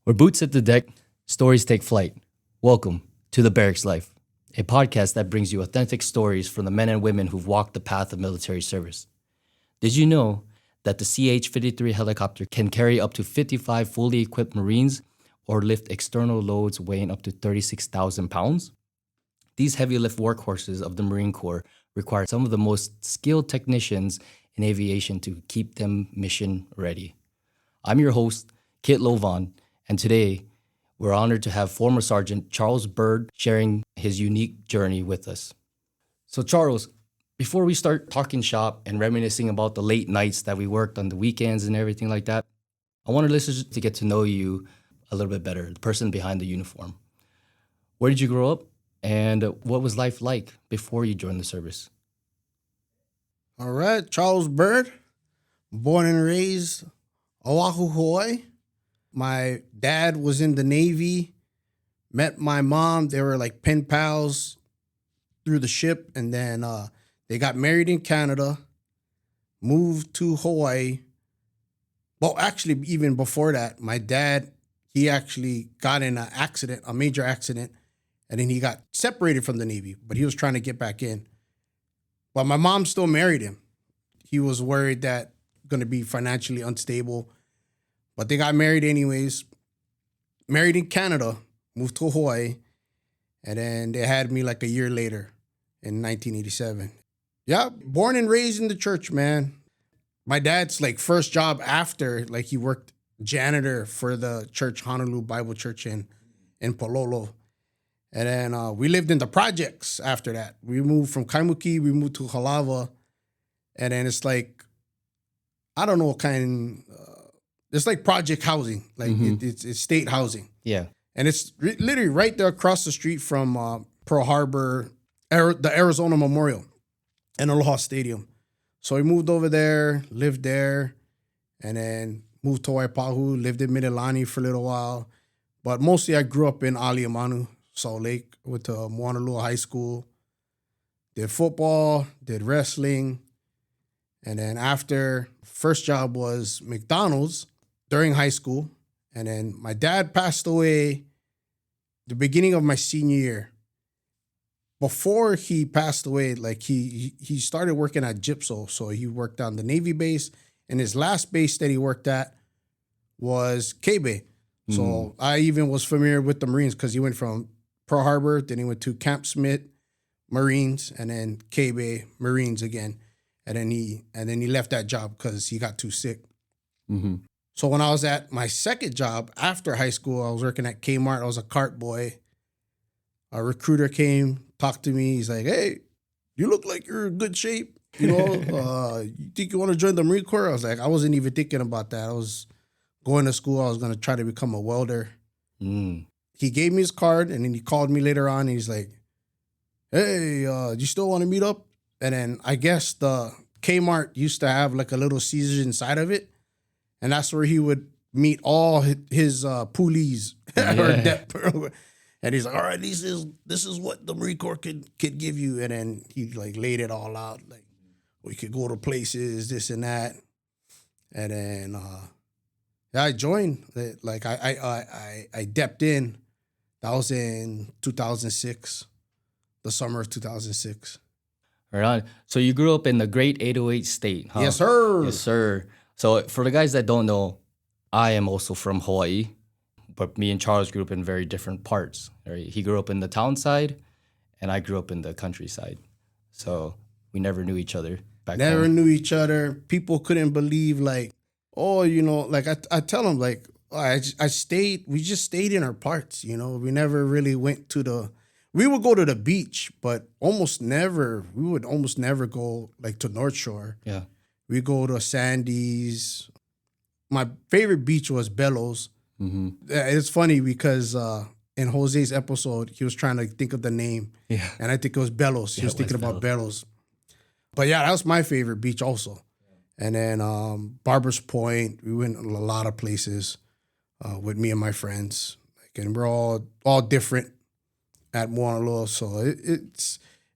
Where boots at the deck, stories take flight. Welcome to the Barracks Life, a podcast that brings you authentic stories from the men and women who've walked the path of military service. Did you know that the CH-53 helicopter can carry up to 55 fully equipped Marines or lift external loads weighing up to 36,000 pounds? These heavy lift workhorses of the Marine Corps require some of the most skilled technicians in aviation to keep them mission ready. I'm your host, Kit Lovan, and today we're honored to have former Sergeant Charles Burd sharing his unique journey with us. So Charles, before we start talking shop and reminiscing about the late nights that we worked on the weekends and everything like that, I want our listeners to get to know you a little bit better, the person behind the uniform. Where did you grow up, and what was life like before you joined the service? All right, Charles Burd, born and raised Oahu, Hawaii. My dad was in the Navy, met my mom. They were like pen pals through the ship, and then they got married in Canada, moved to Hawaii. Well, actually, even before that, my dad, he actually got in an accident, a major accident, and then he got separated from the Navy, but he was trying to get back in. But my mom still married him. He was worried that going to be financially unstable, but they got married anyways. Married in Canada, moved to Hawaii, and then they had me like a year later in 1987. Yeah, born and raised in the church, man. My dad's like first job after, like he worked janitor for the church, Honolulu Bible Church in Palolo. And then we lived in the projects after that. We moved from Kaimuki, we moved to Halava. And then it's like, I don't know what kind, it's like project housing. Like it's state housing. Yeah. And it's literally right there across the street from Pearl Harbor, the Arizona Memorial and Aloha Stadium. So we moved over there, lived there, and then moved to Waipahu, lived in Mililani for a little while. But mostly I grew up in Aliamanu, Salt Lake, went to Moanalua High School, did football, did wrestling. And then after, first job was McDonald's during high school. And then my dad passed away the beginning of my senior year. Before he passed away, like he started working at Gypso. So he worked on the Navy base. And his last base that he worked at was K-Bay. So I even was familiar with the Marines because he went from Pearl Harbor, then he went to Camp Smith, Marines, and then K-Bay, Marines again. And then he left that job because he got too sick. Mm-hmm. So when I was at my second job after high school, I was working at Kmart. I was a cart boy. A recruiter came, talked to me. He's like, "Hey, you look like you're in good shape. You know, you think you want to join the Marine Corps?" I was like, I wasn't even thinking about that. I was going to school. I was going to try to become a welder. He gave me his card, and then he called me later on, and he's like, "Hey, do you still want to meet up?" And then I guess the Kmart used to have like a little Caesars inside of it. And that's where he would meet all his poolies or debt. And he's like, "All right, this is what the Marine Corps could give you." And then he like laid it all out. Like, we could go to places, this and that. And then I joined. Like I depped in. That was in 2006, the summer of 2006. Right on. So you grew up in the great 808 state, huh? Yes, sir. Yes, sir. So for the guys that don't know, I am also from Hawaii, but me and Charles grew up in very different parts. Right? He grew up in the town side, and I grew up in the countryside. So we never knew each other back then. Never knew each other. People couldn't believe, like, oh, you know, like I tell them, like, we just stayed in our parts, you know. We never really went to we would go to the beach, but we would almost never go like to North Shore. Yeah. We go to Sandy's. My favorite beach was Bellows. Mm-hmm. It's funny because in Jose's episode, he was trying to think of the name. Yeah. And I think it was Bellows. He was thinking about Bellows. But yeah, that was my favorite beach also. And then Barbers Point, we went a lot of places with me and my friends. Like, and we're all different at Moanalua. So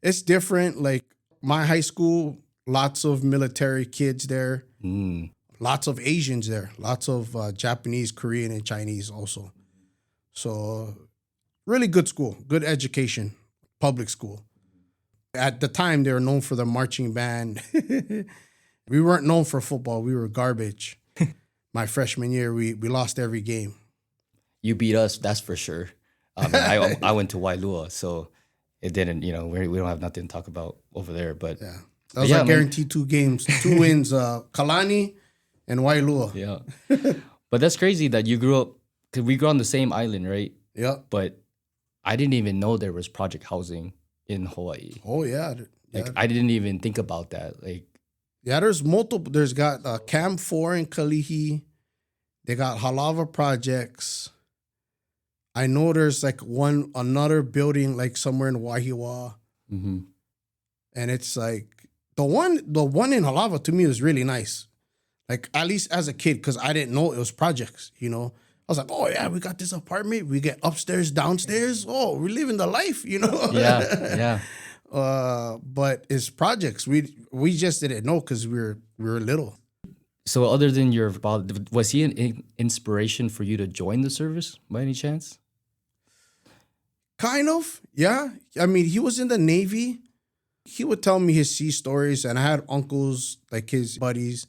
it's different. Like my high school, lots of military kids there. lots of Asians there, lots of Japanese, Korean, and Chinese also. So really good school, good education, public school. At the time, they were known for the marching band. We weren't known for football. We were garbage. My freshman year, we lost every game. You beat us, that's for sure. I went to Wailua, so it didn't, we don't have nothing to talk about over there. But yeah, that was guaranteed 2 games, 2 wins, Kalani and Wailua. Yeah. But that's crazy that you grew up, because we grew on the same island, right? Yeah. But I didn't even know there was project housing in Hawaii. Oh, yeah. Like, I didn't even think about that. Like, yeah, there's multiple. There's got Cam 4 in Kalihi. They got Halava projects. I know there's like another building like somewhere in Wahiawa. Mm-hmm. And it's like the one in Halava to me was really nice. Like, at least as a kid, because I didn't know it was projects, I was like, oh yeah, we got this apartment. We get upstairs, downstairs. Oh, we're living the life, Yeah. But it's projects. We just didn't know because we were little. So other than your father, was he an inspiration for you to join the service by any chance? Kind of, yeah. I mean, he was in the Navy. He would tell me his sea stories, and I had uncles, like his buddies,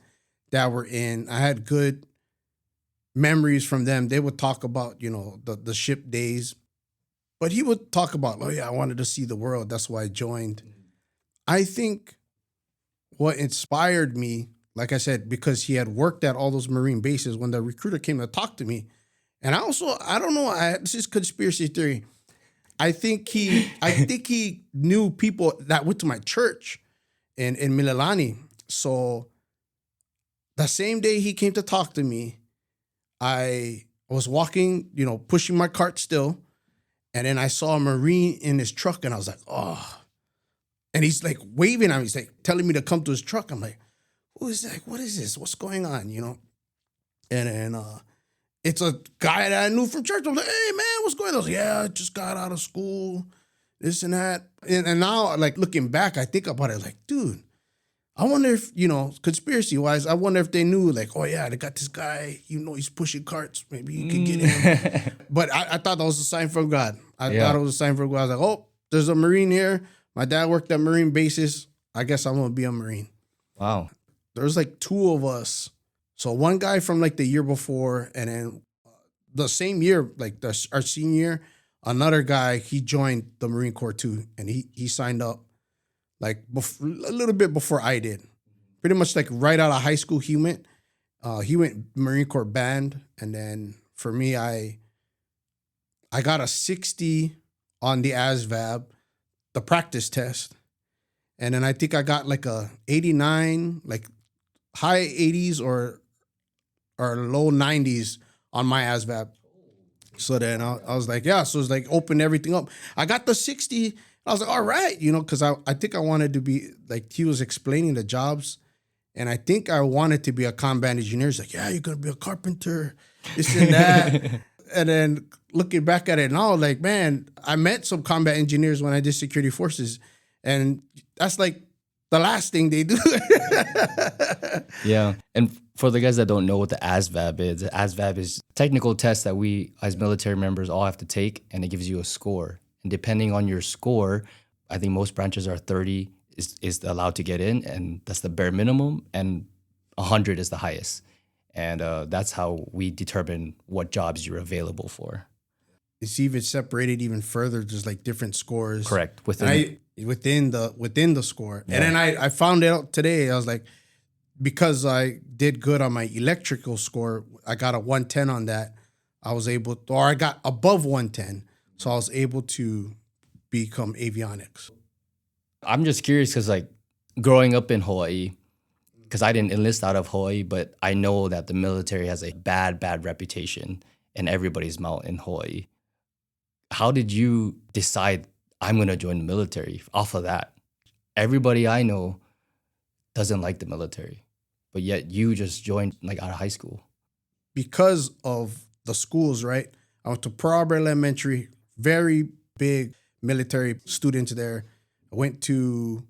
that were in. I had good memories from them. They would talk about, the ship days. But he would talk about, oh yeah, I wanted to see the world. That's why I joined. I think what inspired me, like I said, because he had worked at all those Marine bases, when the recruiter came to talk to me. And I don't know, this is conspiracy theory. I think he knew people that went to my church in Mililani. So the same day he came to talk to me, I was walking, pushing my cart still. And then I saw a Marine in his truck, and I was like, oh. And he's like waving at me. He's like telling me to come to his truck. I'm like, who is that? What is this? What's going on? And then it's a guy that I knew from church. I'm like, hey, man, what's going on? I was like, yeah, I just got out of school, this and that. And now, like, looking back, I think about it like, dude, I wonder if, conspiracy-wise, I wonder if they knew, like, oh, yeah, they got this guy, he's pushing carts. Maybe you can get him. But I thought that was a sign from God. I thought it was a sign from God. I was like, oh, there's a Marine here. My dad worked at Marine bases. I guess I'm going to be a Marine. Wow. There's like 2 of us. So one guy from like the year before, and then the same year, like our senior year, another guy, he joined the Marine Corps too. And he signed up like a little bit before I did. Pretty much like right out of high school, he went Marine Corps band. And then for me, I got a 60 on the ASVAB, the practice test. And then I think I got like a 89, like high 80s or low 90s on my ASVAB. So then I was like, yeah, so it's like open everything up. I got the 60. I was like, all right, because I think I wanted to be, like, he was explaining the jobs, and I think I wanted to be a combat engineer. He's like, yeah, you're going to be a carpenter, this and that. And then looking back at it now, like, man, I met some combat engineers when I did security forces, and that's like the last thing they do. Yeah. And for the guys that don't know what the ASVAB is, the ASVAB is a technical test that we as military members all have to take, and it gives you a score. And depending on your score, I think most branches are 30 is allowed to get in, and that's the bare minimum, and 100 is the highest. And that's how we determine what jobs you're available for. It's even separated even further, just like different scores. Correct. Within the score. Yeah. And then I found out today, I was like, because I did good on my electrical score, I got a 110 on that. I got above 110. So I was able to become avionics. I'm just curious because, like, growing up in Hawaii, because I didn't enlist out of Hawaii, but I know that the military has a bad reputation in everybody's mouth in Hawaii. How did you decide I'm going to join the military off of that? Everybody I know doesn't like the military, but yet you just joined like out of high school. Because of the schools, right? I went to Pearl Harbor Elementary, very big military students there. I went to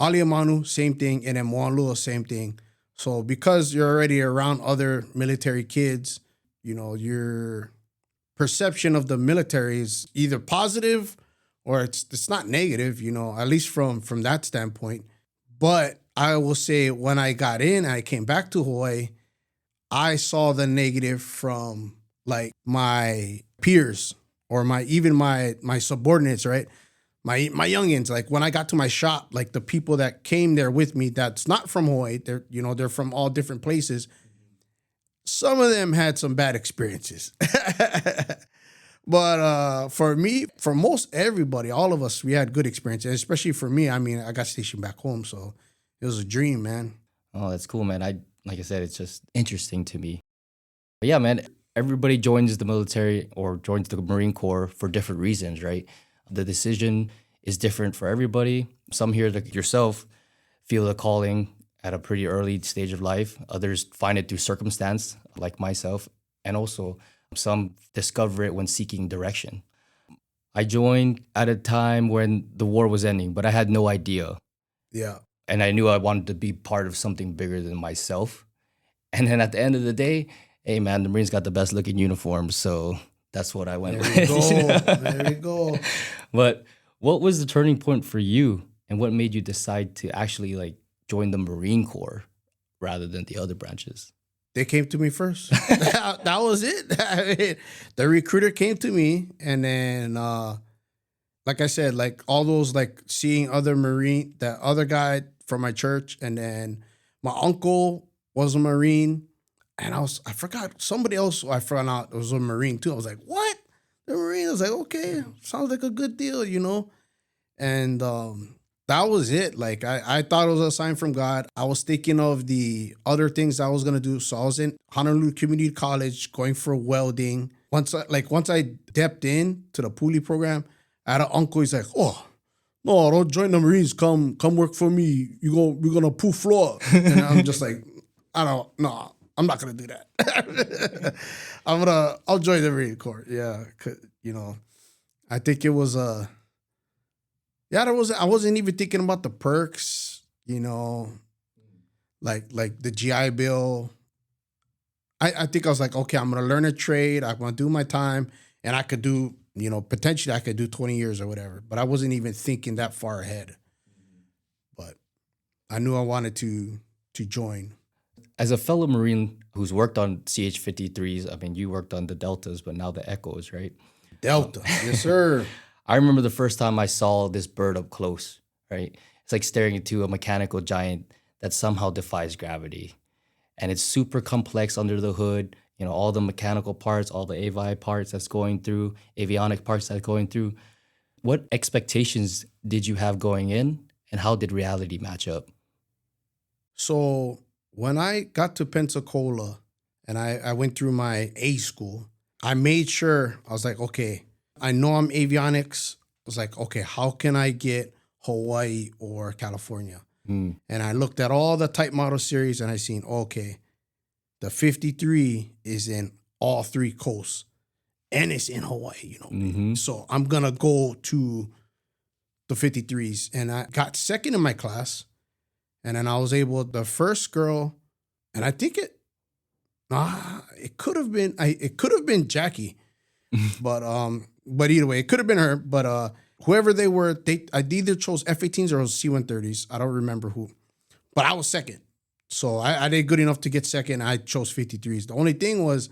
Aliamanu, same thing, and then Moanalua, same thing. So because you're already around other military kids, your perception of the military is either positive or it's not negative, at least from that standpoint. But I will say when I got in, I came back to Hawaii, I saw the negative from like my peers or my subordinates, right? My youngins, like when I got to my shop, like the people that came there with me, that's not from Hawaii, they're from all different places. Some of them had some bad experiences. But for me, for most everybody, all of us, we had good experiences. Especially for me, I mean, I got stationed back home, so it was a dream, man. Oh, that's cool, man. Like I said, it's just interesting to me. But yeah, man, everybody joins the military or joins the Marine Corps for different reasons, right? The decision is different for everybody. Some here, like yourself, feel the calling at a pretty early stage of life. Others find it through circumstance, like myself. And also, some discover it when seeking direction. I joined at a time when the war was ending, but I had no idea. Yeah. And I knew I wanted to be part of something bigger than myself. And then at the end of the day, hey, man, the Marines got the best looking uniforms. So that's what I went with. There you go. There you go. But what was the turning point for you? And what made you decide to actually like join the Marine Corps rather than the other branches? They came to me first. That was it. I mean, the recruiter came to me, and then, like I said, like all those, like seeing other Marine, that other guy from my church, and then my uncle was a Marine, and I forgot somebody else. I found out was a Marine too. I was like, what? The Marine? I was like, okay, sounds like a good deal, and that was it. Like I thought it was a sign from God. I was thinking of the other things I was gonna do. So I was in Honolulu Community College going for welding. Once I stepped in to the Puli program, I had an uncle. He's like, "Oh, no, don't join the Marines. Come work for me. We're gonna pull floor." And I'm just like, I'm not gonna do that. I'll join the Marine Corps. Yeah, I think it was I wasn't even thinking about the perks, like the GI Bill. I think I was like, okay, I'm gonna learn a trade. I'm gonna do my time, and I could do, potentially I could do 20 years or whatever. But I wasn't even thinking that far ahead. But I knew I wanted to join. As a fellow Marine who's worked on CH-53s, I mean, you worked on the Deltas, but now the Echoes, right? Delta, yes, sir. I remember the first time I saw this bird up close, right? It's like staring into a mechanical giant that somehow defies gravity. And it's super complex under the hood, all the mechanical parts, all the avionic parts that's going through. What expectations did you have going in, and how did reality match up? So when I got to Pensacola and I went through my A school, I made sure, I was like, okay, I know I'm avionics. I was like, okay, how can I get Hawaii or California? And I looked at all the type model series and I seen, okay, the 53 is in all three coasts and it's in Hawaii, So I'm going to go to the 53s. And I got second in my class. And then I was able, the first girl, and I think it could have been Jackie, but either way, it could have been her. But whoever they were, I either chose F-18s or C-130s. I don't remember who, but I was second. So I did good enough to get second. I chose 53s. The only thing was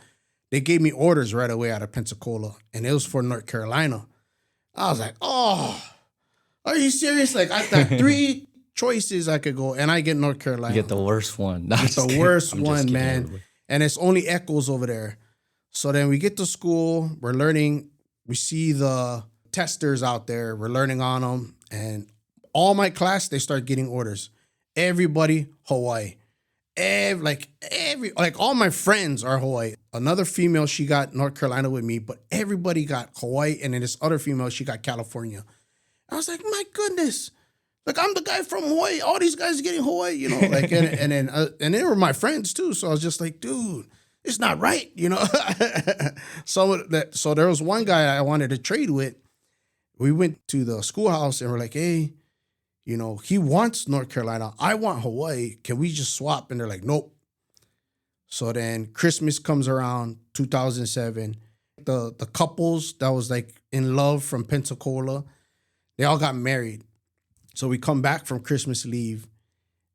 they gave me orders right away out of Pensacola, and it was for North Carolina. I was like, oh, are you serious? Like I thought three choices I could go, and I get North Carolina. You get the worst one. It's the worst one, man. Everybody. And it's only Echoes over there. So then we get to school, we're learning, we see the testers out there, we're learning on them, and all my class, they start getting orders. Everybody, Hawaii. All my friends are Hawaii. Another female, she got North Carolina with me, but everybody got Hawaii, and then this other female, she got California. I was like, my goodness. Like, I'm the guy from Hawaii. All these guys are getting Hawaii, and they were my friends too. So I was just like, dude, it's not right, So there was one guy I wanted to trade with. We went to the schoolhouse and we're like, hey, he wants North Carolina. I want Hawaii. Can we just swap? And they're like, nope. So then Christmas comes around, 2007. The couples that was like in love from Pensacola, they all got married. So we come back from Christmas leave,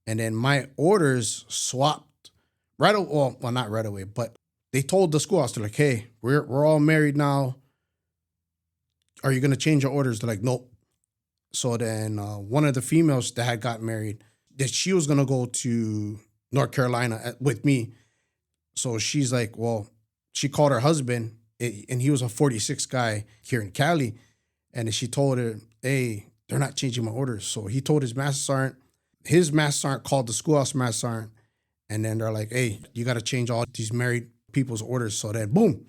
and then my orders swapped right away. Well, not right away, but they told the schoolhouse, they're like, hey, we're all married now. Are you going to change your orders? They're like, nope. So then one of the females that had got married, that she was going to go to North Carolina with me. So she's like, well, she called her husband, and he was a 46 guy here in Cali. And then she told her, hey, they're not changing my orders. So he told his master sergeant. His master sergeant called the schoolhouse master sergeant. And then they're like, hey, you got to change all these married people's orders. So then, boom,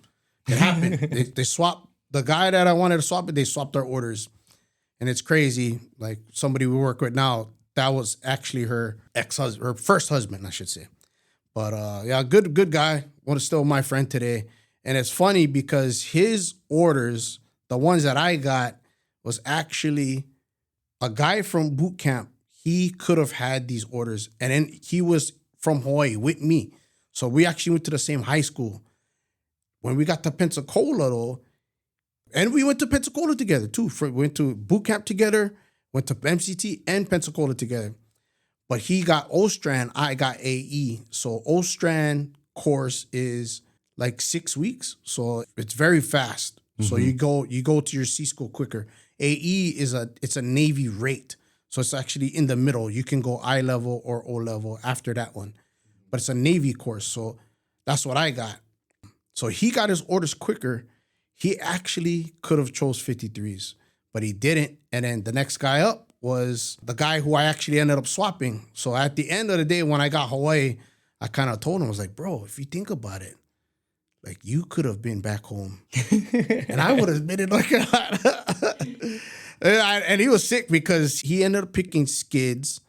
it happened. They swapped. The guy that I wanted to swap it, they swapped their orders. And it's crazy. Like somebody we work with now, that was actually her ex-husband, her first husband, I should say. But yeah, good guy. Still my friend today. And it's funny because his orders, the ones that I got, was actually a guy from boot camp. He could have had these orders. And then he was from Hawaii with me. So we actually went to the same high school. When we got to Pensacola, though, and we went to Pensacola together, too. We went to boot camp together, went to MCT and Pensacola together. But he got Ostrand, I got AE. So Ostrand course is like 6 weeks. So it's very fast. Mm-hmm. So you go to your C school quicker. AE it's a Navy rate. So it's actually in the middle. You can go I level or O level after that one. But it's a Navy course. So that's what I got. So he got his orders quicker. He actually could have chose 53s, but he didn't. And then the next guy up was the guy who I actually ended up swapping. So at the end of the day, when I got Hawaii, I kind of told him, I was like, bro, if you think about it, like you could have been back home. And I would have been in like and he was sick because he ended up picking Skids,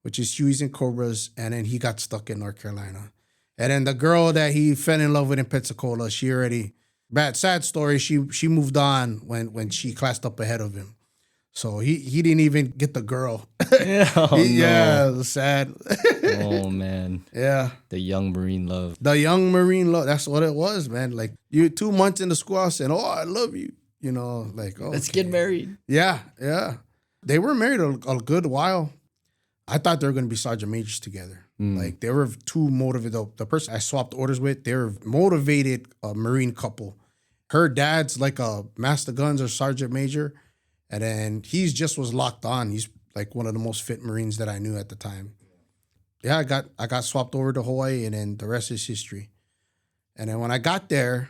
which is Hueys and Cobras, and then he got stuck in North Carolina. And then the girl that he fell in love with in Pensacola, sad story, she moved on when she classed up ahead of him. So he didn't even get the girl. Yeah, it was sad. Oh, man. Yeah. The young Marine love. That's what it was, man. Like, you 2 months in the schoolhouse and, I love you. Like, oh. Let's get married. Yeah. They were married a good while. I thought they were going to be sergeant majors together. Like, they were too motivated. The person I swapped orders with, they were motivated Marine couple. Her dad's like a master guns or sergeant major. And then he just was locked on. He's like one of the most fit Marines that I knew at the time. Yeah, I got swapped over to Hawaii, and then the rest is history. And then when I got there,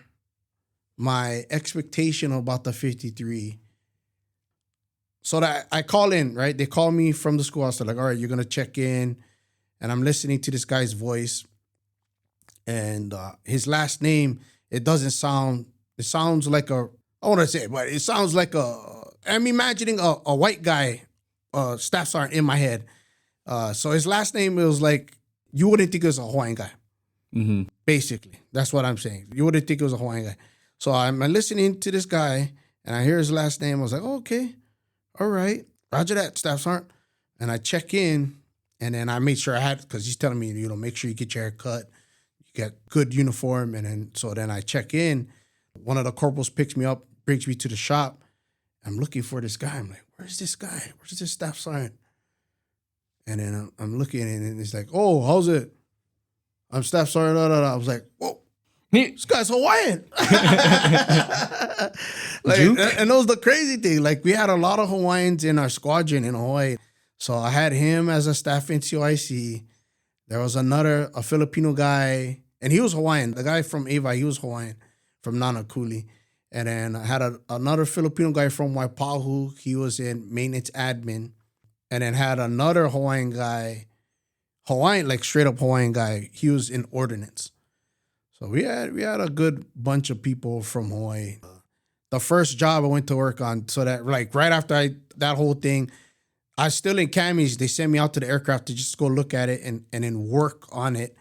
my expectation about the 53, so that I call in, right? They call me from the schoolhouse. They're like, all right, you're going to check in. And I'm listening to this guy's voice. And his last name, it sounds like I'm imagining a white guy, staff sergeant in my head. So his last name, it was like, you wouldn't think it was a Hawaiian guy. Mm-hmm. Basically, that's what I'm saying. You wouldn't think it was a Hawaiian guy. So I'm listening to this guy, and I hear his last name. I was like, oh, okay, all right. Roger that, staff sergeant. And I check in, and then I made sure I had, because he's telling me, make sure you get your hair cut, you get good uniform. And then I check in. One of the corporals picks me up, brings me to the shop. I'm looking for this guy. I'm like, where's this guy? Where's this staff sergeant? And then I'm looking, and it's like, oh, how's it? I'm staff sergeant. I was like, whoa, this guy's Hawaiian. And that was the crazy thing. Like, we had a lot of Hawaiians in our squadron in Hawaii. So I had him as a staff NCOIC. There was a Filipino guy, and he was Hawaiian. The guy from Ava, he was Hawaiian, from Nanakuli. And then I had another Filipino guy from Waipahu. He was in maintenance admin. And then had another Hawaiian guy, like straight up Hawaiian guy. He was in ordnance. So we had a good bunch of people from Hawaii. The first job I went to work on, so that like right after that whole thing, I was still in camis. They sent me out to the aircraft to just go look at it and then work on it.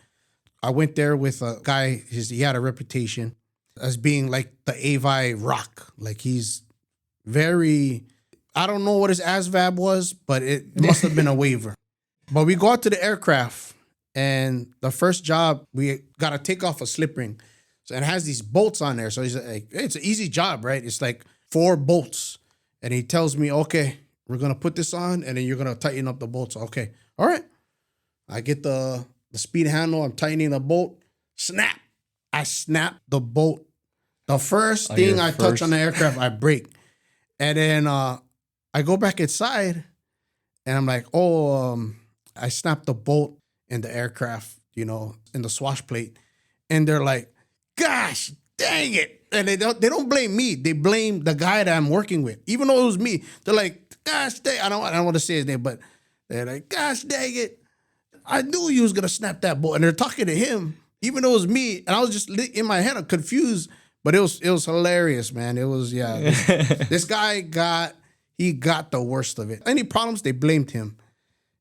I went there with a guy. He had a reputation as being like the Avi Rock. Like, he's very, I don't know what his ASVAB was, but it must have been a waiver. But we go out to the aircraft, and the first job, we got to take off a slip ring. So it has these bolts on there. So he's like, hey, it's an easy job, right? It's like 4 bolts. And he tells me, okay, we're going to put this on, and then you're going to tighten up the bolts. Okay, all right. I get the speed handle. I'm tightening the bolt. Snap. I snap the bolt. The first thing I touch on the aircraft, I break. And then I go back inside, and I'm like, I snapped the bolt in the aircraft, in the swash plate. And they're like, gosh, dang it. And they don't blame me. They blame the guy that I'm working with. Even though it was me, they're like, gosh, dang. I don't want to say his name, but they're like, gosh, dang it. I knew you was going to snap that bolt. And they're talking to him, even though it was me. And I was just in my head, I'm confused. But it was hilarious, man. It was, yeah. This guy got the worst of it. Any problems, they blamed him.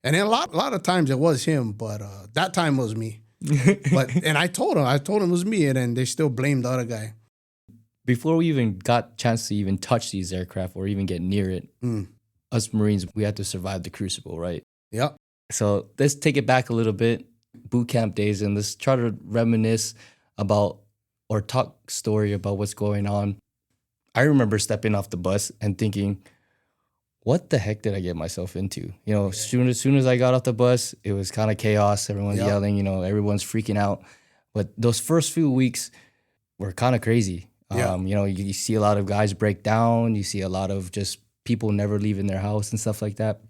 And then a lot of times it was him, but that time was me. And I told him it was me, and then they still blamed the other guy. Before we even got a chance to even touch these aircraft or even get near it, us Marines, we had to survive the crucible, right? Yep. So let's take it back a little bit, boot camp days, and let's try to reminisce about or talk story about what's going on. I remember stepping off the bus and thinking, what the heck did I get myself into? As soon as I got off the bus, it was kind of chaos. Everyone's yelling, everyone's freaking out. But those first few weeks were kind of crazy. You see a lot of guys break down. You see a lot of just people never leaving their house and stuff like that.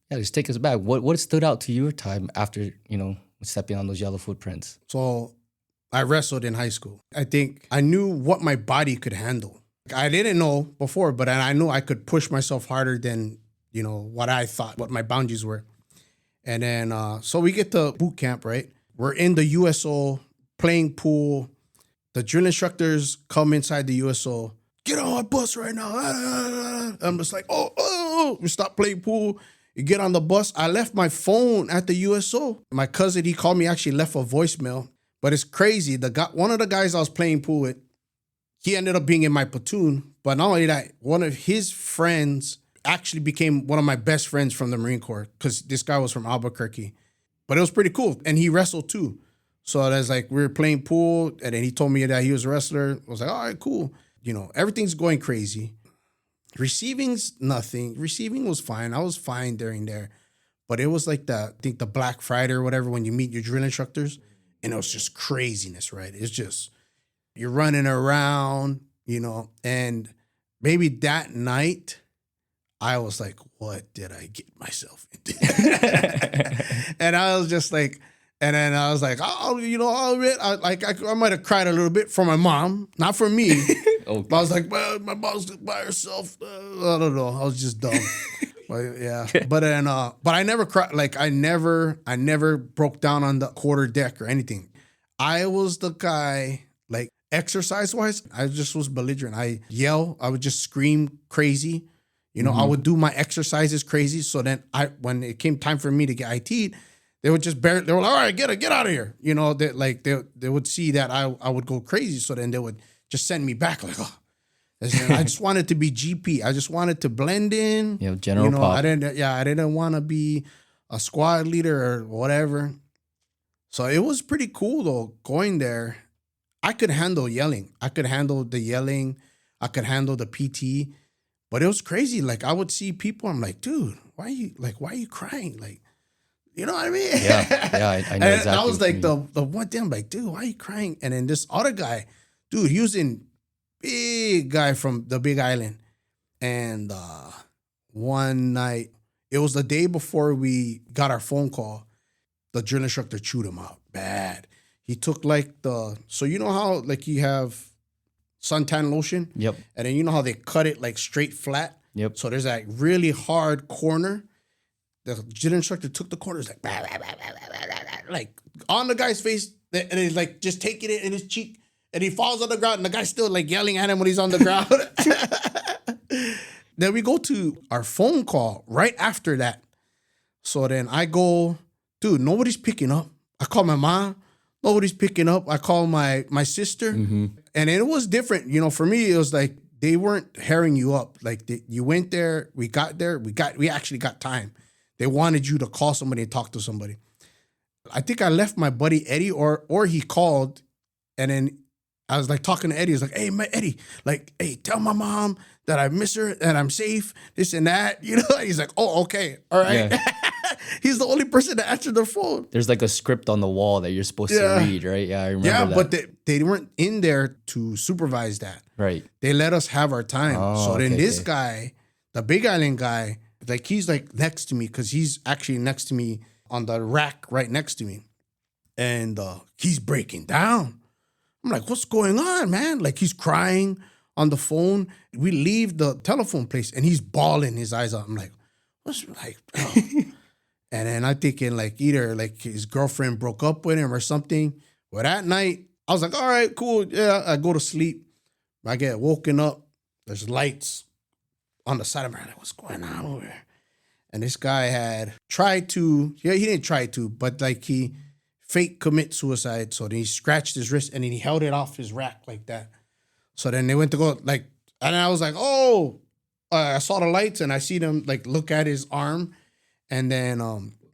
Yeah, just take us back. What stood out to your time after, stepping on those yellow footprints? So I wrestled in high school. I think I knew what my body could handle. I didn't know before, but I knew I could push myself harder than, what I thought, what my boundaries were. And then, so we get to boot camp, right? We're in the USO playing pool. The drill instructors come inside the USO. Get on our bus right now. I'm just like, we stop playing pool. You get on the bus. I left my phone at the USO. My cousin, he called me, actually left a voicemail. But it's crazy. One of the guys I was playing pool with, he ended up being in my platoon. But not only that, one of his friends actually became one of my best friends from the Marine Corps, because this guy was from Albuquerque. But it was pretty cool. And he wrestled too. So that's like, we were playing pool, and then he told me that he was a wrestler. I was like, all right, cool. Everything's going crazy. Receiving's nothing. Receiving was fine. I was fine during there. But it was like I think the Black Friday or whatever, when you meet your drill instructors. And it was just craziness, right? It's just, you're running around, and maybe that night, I was like, what did I get myself into? And I was just like, and then I was like, I might have cried a little bit for my mom, not for me. Okay. But I was like, well, my mom's by herself. I don't know. I was just dumb. But yeah. But then, but I never cried. Like I never broke down on the quarter deck or anything. I was the guy, like exercise-wise, I just was belligerent. I yell. I would just scream crazy. I would do my exercises crazy. So then when it came time for me to get IT'd, they would just they were like, all right, get out of here. They would see that I would go crazy. So then they would just send me back like, oh. I just wanted to be GP. I just wanted to blend in. General pop. I didn't want to be a squad leader or whatever. So it was pretty cool though, going there. I could handle yelling. I could handle the yelling. I could handle the PT. But it was crazy. Like I would see people, I'm like, dude, why are you crying? Like, you know what I mean? Yeah, I know exactly. And I was like the one day, I'm like, dude, why are you crying? And then this other guy, dude, he was in big guy from the Big Island. And one night, it was the day before we got our phone call, the drill instructor chewed him out bad. He took so you know how like you have suntan lotion? Yep. And then you know how they cut it like straight flat? Yep. So there's that really hard corner. The drill instructor took the corners like on the guy's face, and he's like just taking it in his cheek. And he falls on the ground, and the guy's still like yelling at him when he's on the ground. Then we go to our phone call right after that. So then I go, dude, nobody's picking up. I call my mom, nobody's picking up. I call my sister, and it was different. For me, it was like they weren't herring you up. Like you went there, we actually got time. They wanted you to call somebody and talk to somebody. I think I left my buddy Eddie, or he called, and then I was like talking to Eddie. I was like, hey, Eddie, like, hey, tell my mom that I miss her, that I'm safe, this and that. You know, he's like, oh, okay, all right. Yeah. He's the only person that answered the phone. There's like a script on the wall that you're supposed to read, right? Yeah, I remember that. Yeah, but they weren't in there to supervise that. Right. They let us have our time. So then this guy, the Big Island guy, like he's like next to me because he's actually next to me on the rack right next to me. And he's breaking down. I'm like, what's going on, man? Like he's crying on the phone. We leave the telephone place and he's bawling his eyes out. I'm like, what's like, oh. And then I'm thinking like either like his girlfriend broke up with him or something. But that night, I was like, all right, cool. Yeah, I go to sleep. I get woken up. There's lights on the side of my head. Like, what's going on over here? And this guy had tried to, he didn't try to, but like he fake commit suicide. So then he scratched his wrist and then he held it off his rack like that. So then they went to go like, and I was like, oh, I saw the lights and I see them like look at his arm. And then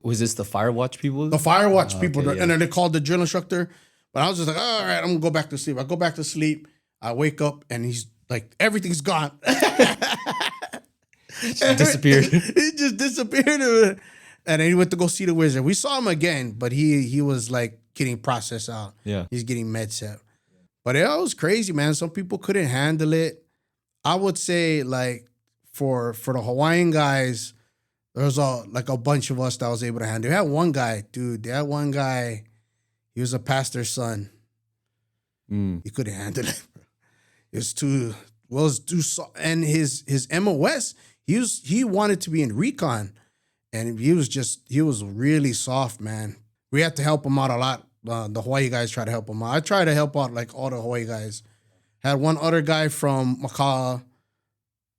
was this the Firewatch people? The Firewatch people, okay, yeah. And then they called the drill instructor. But I was just like, all right, I'm gonna go back to sleep. I go back to sleep. I wake up and he's like, everything's gone. Disappeared. He just disappeared. And then he went to go see the wizard. We saw him again, but he was like getting processed out. Yeah, he's getting med set. But it was crazy, man. Some people couldn't handle it. I would say like for the Hawaiian guys. There was a bunch of us that was able to handle it. They had one guy, dude. They had one guy. He was a pastor's son. He couldn't handle it. It was too soft. And his MOS, he wanted to be in recon. And he was really soft, man. We had to help him out a lot. The Hawaii guys tried to help him out. I tried to help out like all the Hawaii guys. Had one other guy from Macau,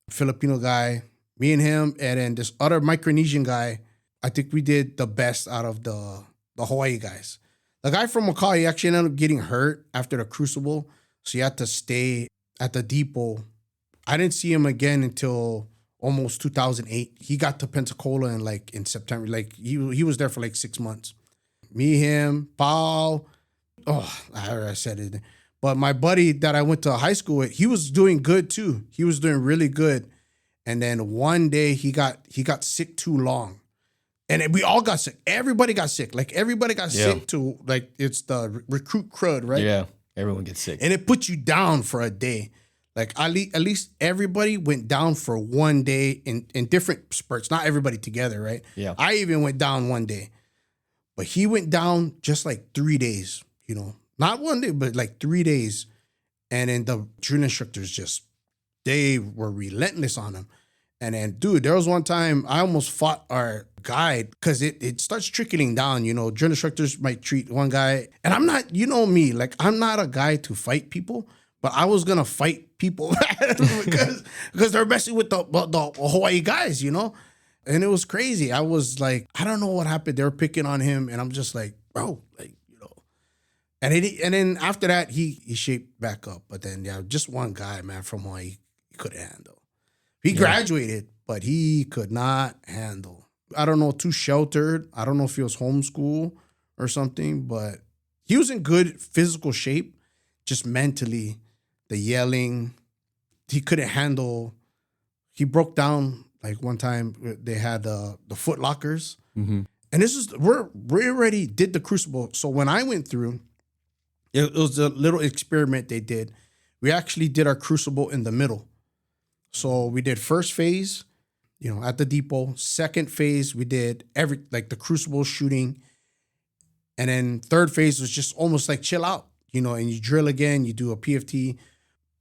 Filipino guy. Me and him, and then this other Micronesian guy, I think we did the best out of the Hawaii guys. The guy from Macau, he actually ended up getting hurt after the Crucible, so he had to stay at the depot. I didn't see him again until almost 2008. He got to Pensacola in September. Like he was there for like 6 months. Me, him, Paul. Oh, I said it. But my buddy that I went to high school with, he was doing good too. He was doing really good. And then one day he got sick too long. And we all got sick. Everybody got sick. Like everybody got sick too. Like it's the recruit crud, right? Yeah. Everyone gets sick. And it puts you down for a day. Like at least everybody went down for one day in different spurts. Not everybody together, right? Yeah. I even went down one day. But he went down just like 3 days, you know. Not one day, but like 3 days. And then the drill instructors they were relentless on him. And then, dude, there was one time I almost fought our guide because it starts trickling down, you know. Drill instructors might treat one guy. And I'm not, you know me, like I'm not a guy to fight people, but I was going to fight people because they're messing with the Hawaii guys, you know. And it was crazy. I was like, I don't know what happened. They were picking on him. And I'm just like, bro, like, you know. And then after that, he shaped back up. But then, yeah, just one guy, man, from Hawaii, he couldn't handle. He graduated, but he could not handle. I don't know, too sheltered. I don't know if he was homeschooled or something, but he was in good physical shape, just mentally. The yelling, he couldn't handle. He broke down like one time. They had the foot lockers, and this is we already did the Crucible. So when I went through, it was a little experiment they did. We actually did our Crucible in the middle. So we did first phase, you know, at the depot. Second phase, we did the Crucible shooting. And then third phase was just almost like chill out, you know, and you drill again, you do a PFT.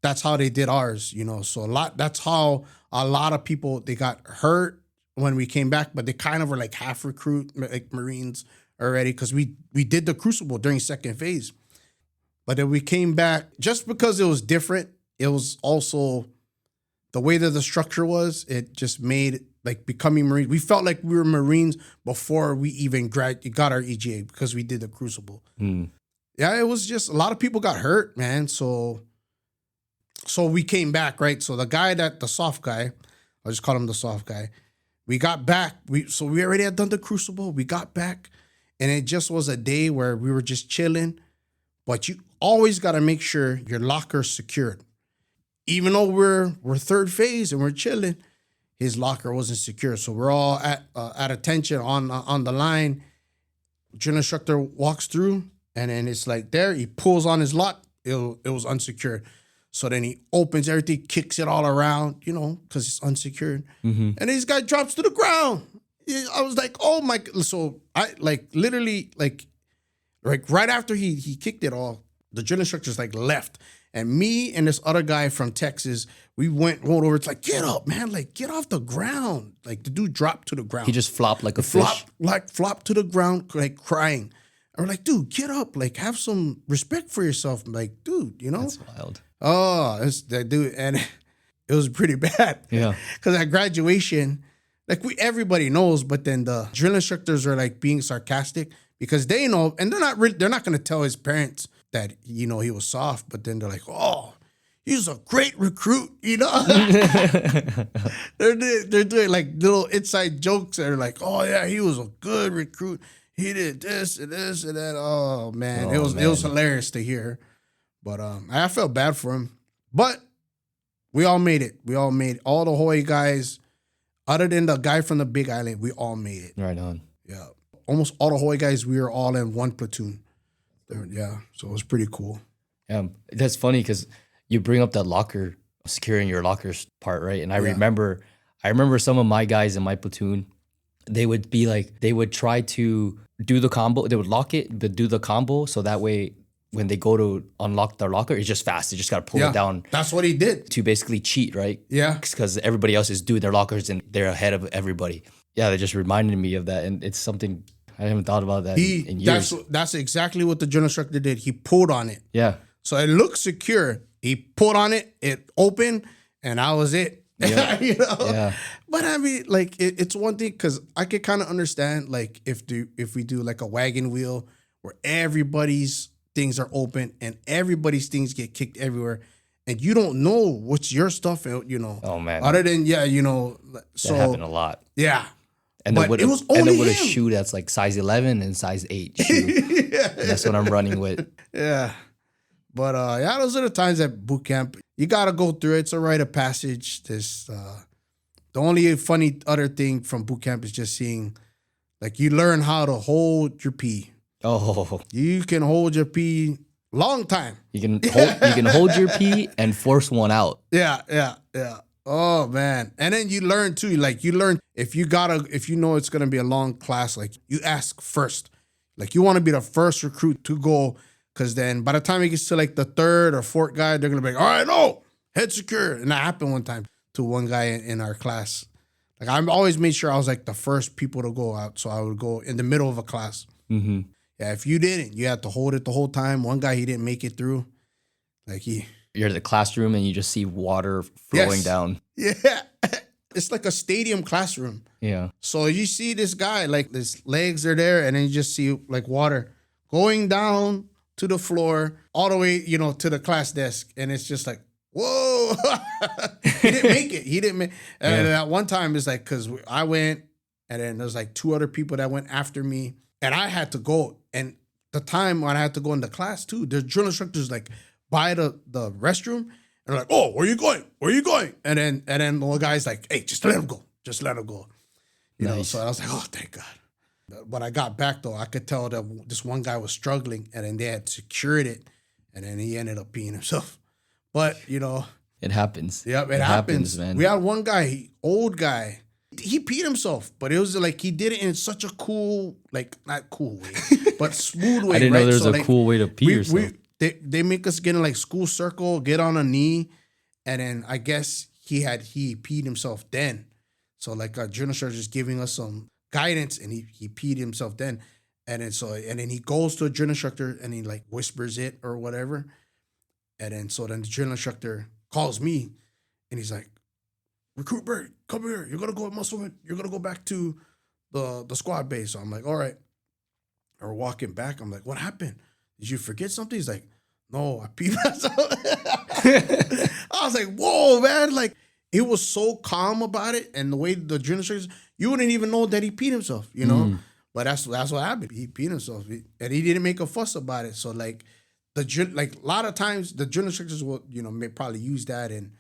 That's how they did ours, you know. So that's how a lot of people, they got hurt when we came back, but they kind of were like half recruit, like Marines already, because we did the Crucible during second phase. But then we came back, just because it was different, it was also the way that the structure was, it just made like becoming Marines. We felt like we were Marines before we even got our EGA because we did the Crucible. Yeah, it was just a lot of people got hurt, man. So So we came back, right? So the soft guy, I'll just call him the soft guy. We got back. We already had done the crucible. We got back, and it just was a day where we were just chilling. But you always got to make sure your locker's secured. Even though we're third phase and we're chilling, his locker wasn't secure. So we're all at attention on the line. Drill instructor walks through, and then it's like there. He pulls on his lock. It was unsecured. So then he opens everything, kicks it all around, because it's unsecured. Mm-hmm. And this guy drops to the ground. I was like, oh my. So I literally right after he kicked it all, the drill instructor's left. And me and this other guy from Texas, we went over. It's like, get up, man. Get off the ground. The dude dropped to the ground. He just flopped like a fish. Flopped to the ground, crying. And we're like, dude, get up. Have some respect for yourself. I'm like, dude, That's wild. Oh, that dude. And it was pretty bad. Yeah. Because at graduation, everybody knows, but then the drill instructors are being sarcastic because they know, and they're not going to tell his parents that, he was soft, but then they're like, oh, he's a great recruit, They're doing little inside jokes. They're like, oh yeah, he was a good recruit. He did this and this and that. Oh man, it was hilarious to hear. But I felt bad for him. But we all made it. All the Hawaii guys, other than the guy from the Big Island, we all made it. Right on. Yeah. Almost all the Hawaii guys, we were all in one platoon. Yeah. So it was pretty cool. Yeah. That's funny because you bring up that locker, securing your lockers part, right? And I remember some of my guys in my platoon, they would try to do the combo. They would lock it, but do the combo so that way when they go to unlock their locker, it's just fast. You just got to pull it down. That's what he did. To basically cheat, right? Yeah. Because everybody else is doing their lockers and they're ahead of everybody. Yeah, they just reminded me of that. And it's something I haven't thought about that in years. That's exactly what the drill instructor did. He pulled on it. Yeah. So it looked secure. He pulled on it, it opened, and that was it. Yeah. Yeah. But I mean, it's one thing because I could kind of understand if we do a wagon wheel where everybody's things are open and everybody's things get kicked everywhere, and you don't know what's your stuff. Oh man. Other than so that happened a lot. Yeah. And then with a shoe that's size 11 and size 8 shoe. That's what I'm running with. Yeah. But those are the times at boot camp. You gotta go through it. It's a rite of passage. The only funny other thing from boot camp is just seeing, you learn how to hold your pee. Oh, you can hold your pee long time. You can hold your pee and force one out. Yeah. Oh man, and then you learn too. You learn if you know it's gonna be a long class. You ask first. You want to be the first recruit to go. Because then by the time it gets to the third or fourth guy, they're going to be all right, no, head secure. And that happened one time to one guy in our class. I always made sure I was the first people to go out. So I would go in the middle of a class. Mm-hmm. Yeah, if you didn't, you had to hold it the whole time. One guy, he didn't make it through. You're in the classroom and you just see water flowing down. Yeah. It's like a stadium classroom. Yeah. So you see this guy, his legs are there, and then you just see water going down to the floor, all the way, to the class desk. And it's just whoa. He didn't make it. And then at one time, it's because I went, and then there's 2 other people that went after me. And I had to go. And the time when I had to go into class, too, the drill instructors, by the restroom. And they're like, oh, where you going? Where you going? And then the guy's hey, just let him go. Just let him go. You know, so I was oh, thank God. When I got back, though, I could tell that this one guy was struggling, and then they had secured it, and then he ended up peeing himself. But, it happens. Yep, it happens, man. We had one guy, old guy, he peed himself, but it was he did it in such a cool, not cool way, but smooth way. I didn't know there was a cool way to pee yourself. They make us get in school circle, get on a knee, and then I guess he peed himself then. So a drill instructor just giving us some guidance, and he peed himself then, and then he goes to a drill instructor and he whispers it or whatever, and then the drill instructor calls me, and he's like, Recruit Burd, come here, you're gonna go at Musselman, you're gonna go back to the squad base. So I'm all right. We're walking back. I'm what happened? Did you forget something? He's No, I peed myself. I was like, whoa, man. Like, it was so calm about it. And the way the drill instructors, you wouldn't even know that he peed himself, you know? But that's what happened. He peed himself. And he didn't make a fuss about it. So, like, a lot of times the drill instructors will, may probably use that and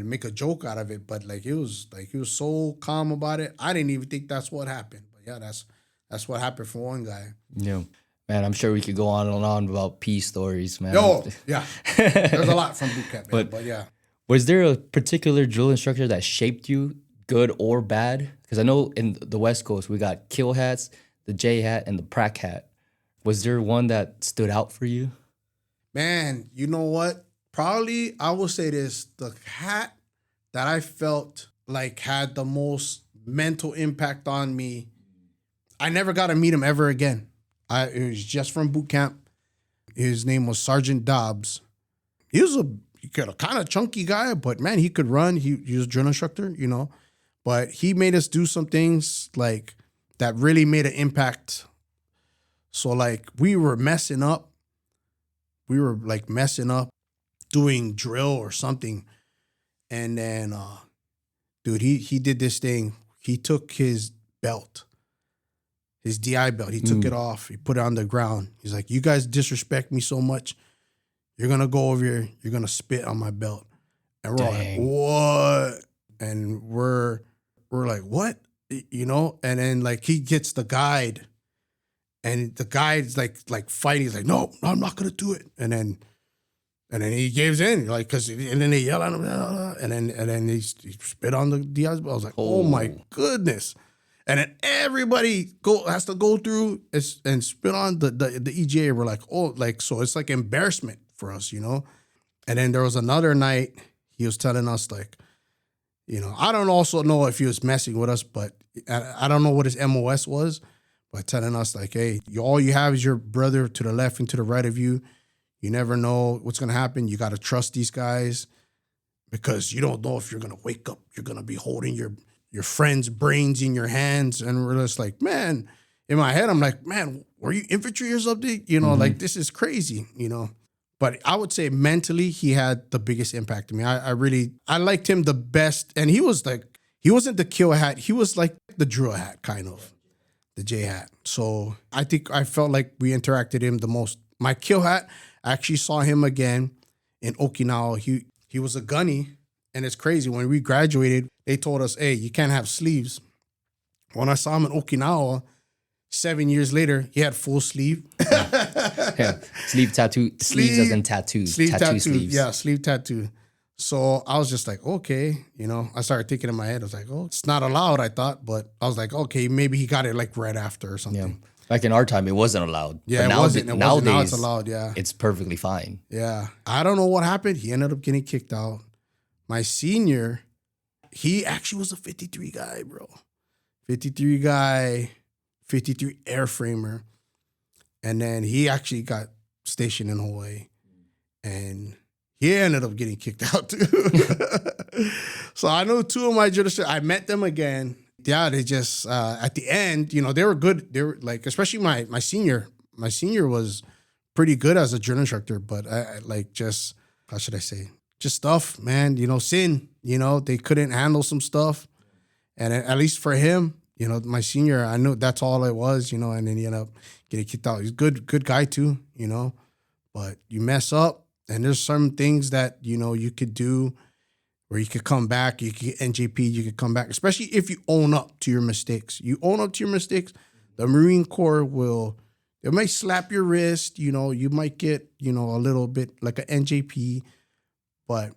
make a joke out of it. But, like, he was so calm about it. I didn't even think that's what happened. But, yeah, that's what happened for one guy. Yeah. Man, I'm sure we could go on and on about pee stories, man. Oh, yeah. There's a lot from boot camp, man, but yeah. Was there a particular drill instructor that shaped you, good or bad? Because I know in the West Coast, we got kill hats, the J hat, and the prac hat. Was there one that stood out for you? Man, you know what? Probably, I will say this. The hat that I felt like had the most mental impact on me, I never got to meet him ever again. It was just from boot camp. His name was Sergeant Dobbs. He was a kind of chunky guy, but man, he could run. He was a drill instructor, But he made us do some things like that really made an impact. So like we were messing up. We were like messing up, doing drill or something. And then, dude, he did this thing. He took his belt. His DI belt. He took it off. He put it on the ground. He's like, you guys disrespect me so much. You're going to go over here. You're going to spit on my belt. And we're all like, what? And we're like, what? And then like he gets the guide. And the guide's like fighting. He's like, no, I'm not going to do it. And then he gives in. Like, and then they yell at him. And then he spit on the DI belt. I was like, oh my goodness. And then everybody has to go through and spit on the EJ. We're like, oh, like, so it's like embarrassment for us, And then there was another night he was telling us like, I don't also know if he was messing with us, but I don't know what his MOS was, but telling us like, hey, all you have is your brother to the left and to the right of you. You never know what's going to happen. You got to trust these guys because you don't know if you're going to wake up. You're going to be holding your friend's brains in your hands. And we're just like, man, in my head, I'm like, man, were you infantry or something? Like this is crazy, But I would say mentally, he had the biggest impact on me. I liked him the best. And he was like, he wasn't the kill hat. He was like the drill hat, kind of, the J hat. So I think I felt like we interacted him the most. My kill hat, I actually saw him again in Okinawa. He was a gunny. And it's crazy. When we graduated, they told us, hey, you can't have sleeves. When I saw him in Okinawa, 7 years later, he had full sleeve. Yeah. Sleeve tattoo. Sleeves as in tattoos. Sleeve tattoo. Sleeves. Yeah, sleeve tattoo. So I was just like, okay. I started thinking in my head, I was like, oh, it's not allowed, I thought. But I was like, okay, maybe he got it like right after or something. Yeah. Back in our time, it wasn't allowed. Yeah, it wasn't. Nowadays, now it's allowed, yeah. It's perfectly fine. Yeah. I don't know what happened. He ended up getting kicked out. My senior, he actually was a 53 guy, bro. 53 guy, 53 airframer. And then he actually got stationed in Hawaii. And he ended up getting kicked out too. So I know two of my judges, I met them again. Yeah, they just, at the end, they were good. They were like, especially my senior. My senior was pretty good as a drill instructor, but I like just, how should I say? Just stuff, man, sin, they couldn't handle some stuff. And at least for him, my senior, I knew that's all it was, and then he ended up getting kicked out. He's a good guy too, but you mess up and there's some things that, you could do where you could come back, you could get NJP, you could come back, especially if you own up to your mistakes. You own up to your mistakes, the Marine Corps it might slap your wrist, you might get, a little bit like an NJP. But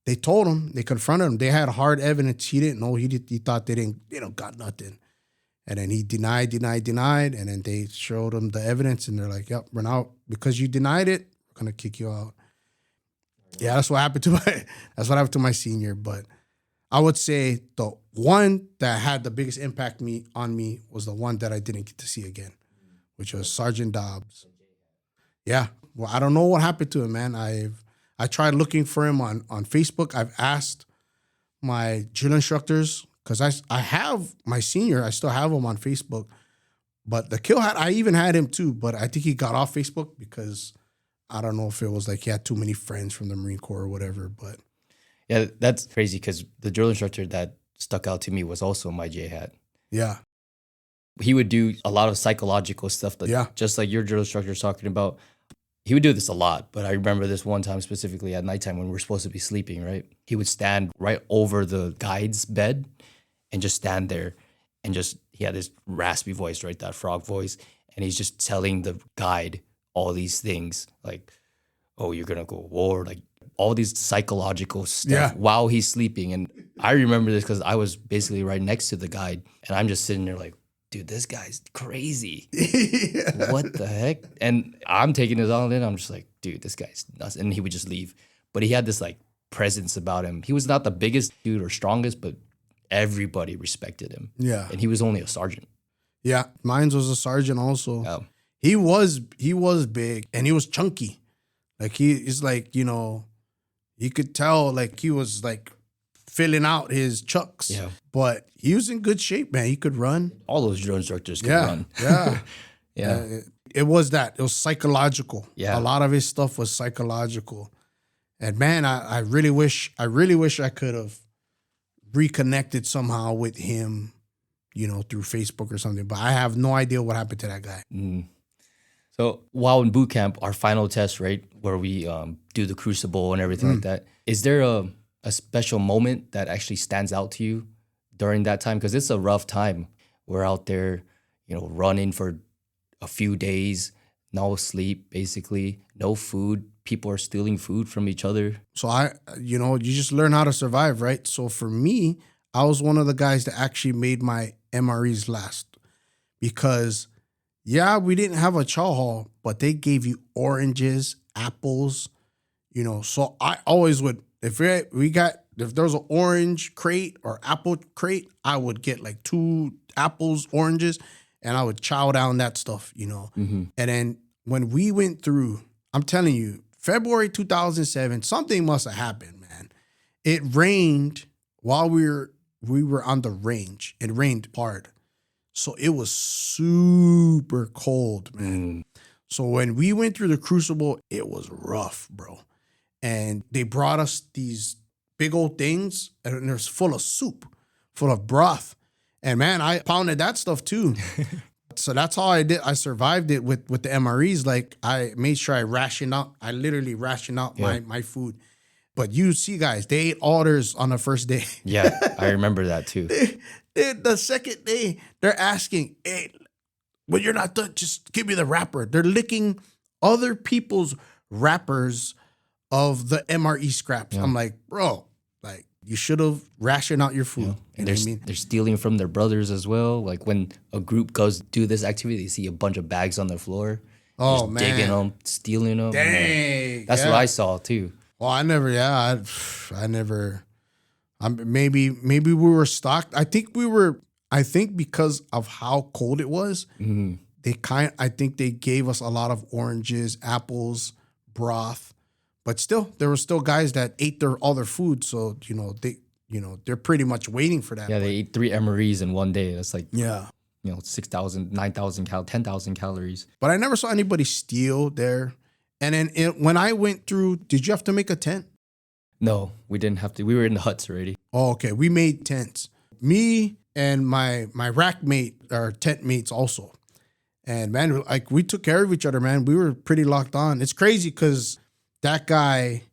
they told him, they confronted him. They had hard evidence. He didn't know. He thought they didn't, got nothing. And then he denied. And then they showed him the evidence and they're like, yep, we're now, because you denied it, we're going to kick you out. Yeah, that's what happened to my senior. But I would say the one that had the biggest impact on me was the one that I didn't get to see again, which was Sergeant Dobbs. Yeah. Well, I don't know what happened to him, man. I tried looking for him on Facebook. I've asked my drill instructors because I have my senior. I still have him on Facebook. But the kill hat, I even had him too. But I think he got off Facebook because I don't know if it was like he had too many friends from the Marine Corps or whatever, but Yeah, that's crazy because the drill instructor that stuck out to me was also my J hat. yeah. He would do a lot of psychological stuff, that, Yeah. just like your drill instructor is talking about. He would do this a lot, but I remember this one time specifically at nighttime when we were supposed to be sleeping, right? He would stand right over the guide's bed and just stand there and just, he had this raspy voice, right? That frog voice. And he's just telling the guide all these things like, oh, you're going to go to war, like all these psychological stuff while he's sleeping. And I remember this because I was basically right next to the guide and I'm just sitting there like, dude, this guy's crazy. What the heck? And I'm taking it all in. I'm just like, dude, this guy's nuts. And he would just leave. But he had this like presence about him. He was not the biggest dude or strongest, but everybody respected him. Yeah. And he was only a sergeant. Yeah. Mine was a sergeant also. Oh. He was big and he was chunky. Like he's like, you know, you could tell like he was like filling out his chucks. Yeah. But he was in good shape, man. He could run. All those drill instructors could run. Yeah. Yeah. It was that. It was psychological. Yeah. A lot of his stuff was psychological. And man, I really wish I could have reconnected somehow with him, you know, through Facebook or something. But I have no idea what happened to that guy. Mm. So while in boot camp, our final test, right, where we do the crucible and everything like that, is there a special moment that actually stands out to you during that time? Because it's a rough time. We're out there, you know, running for a few days, no sleep, basically, no food. People are stealing food from each other. So you just learn how to survive, right? So for me, I was one of the guys that actually made my MREs last because, yeah, we didn't have a chow hall, but they gave you oranges, apples, you know. So I always would, if there was an orange crate or apple crate, I would get like 2 apples, oranges, and I would chow down that stuff, you know. Mm-hmm. And then when we went through, I'm telling you, February 2007, something must have happened, man. It rained while we were on the range. It rained hard. So it was super cold, man. So when we went through the crucible, it was rough, bro. And they brought us these big old things, and it was full of soup, full of broth. And man, I pounded that stuff too. So that's how I did. I survived it with the MREs. Like I made sure I rationed out. I literally rationed out my food. But you see, guys, they ate all theirs on the first day. Yeah, I remember that too. The second day, they're asking, hey, when you're not done, just give me the wrapper. They're licking other people's wrappers of the MRE scraps. Yeah. I'm like, bro, like you should have rationed out your food. Yeah. You And know what I mean? they're stealing from their brothers as well. Like when a group goes do this activity, they see a bunch of bags on the floor. Oh, just man. digging them, stealing them. Dang. That's what I saw too. Well, I never. Maybe we were stocked. I think because of how cold it was, I think they gave us a lot of oranges, apples, broth, but still, there were still guys that ate all their food. So, they're pretty much waiting for that. Yeah, they ate 3 MREs in one day. That's like, Yeah. 6,000, 9,000, 10,000 calories. But I never saw anybody steal there. And then when I went through, did you have to make a tent? No, we didn't have to. We were in the huts already. Oh, okay. We made tents. Me and my rack mate are tent mates also. And man, like we took care of each other, man. We were pretty locked on. It's crazy because that guy,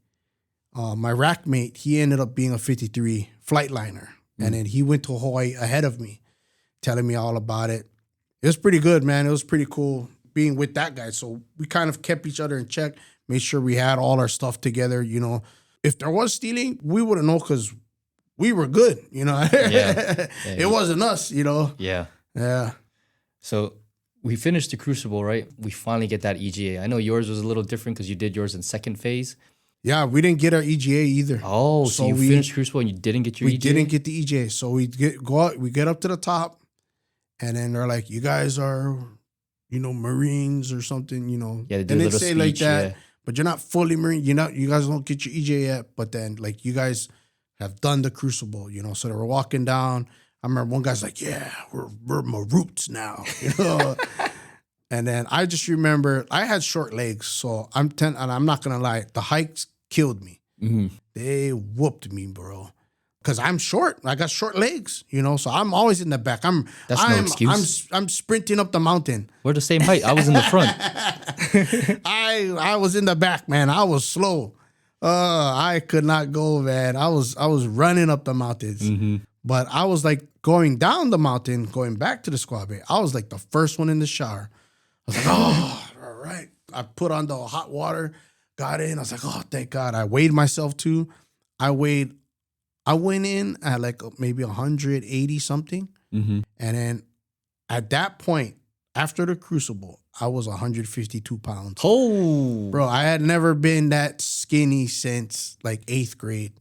my rack mate, he ended up being a 53 flight liner. And then he went to Hawaii ahead of me, telling me all about it. It was pretty good, man. It was pretty cool being with that guy. So we kind of kept each other in check, made sure we had all our stuff together, you know. If there was stealing, we wouldn't know because we were good, you know. It wasn't us, you know. Yeah. Yeah. So we finished the crucible, right? We finally get that EGA. I know yours was a little different because you did yours in second phase. Yeah, we didn't get our EGA either. Oh, so you finished crucible and you didn't get your EGA? We didn't get the EGA. So we get up to the top, and then they're like, you guys are, Marines or something, Yeah, they do and a they little say speech, like that, yeah. but you're not fully Marine. You guys don't get your EJ yet, but then like you guys have done the crucible, So they were walking down. I remember one guy's like, "Yeah, we're Maroots now," And then I just remember I had short legs, so and I'm not gonna lie, the hikes killed me. Mm-hmm. They whooped me, bro. Cause I'm short. I got short legs, you know, so I'm always in the back. That's no excuse. I'm sprinting up the mountain. We're the same height. I was in the front. I was in the back, man. I was slow. I could not go, man. I was running up the mountains. Mm-hmm. But I was like going down the mountain, going back to the squad bay. I was like the first one in the shower. I was like, oh, all right. I put on the hot water, got in. I was like, oh, thank God. I weighed myself too. I went in at like maybe 180 something. Mm-hmm. And then at that point, after the crucible, I was 152 pounds. Oh. Bro, I had never been that skinny since like 8th grade.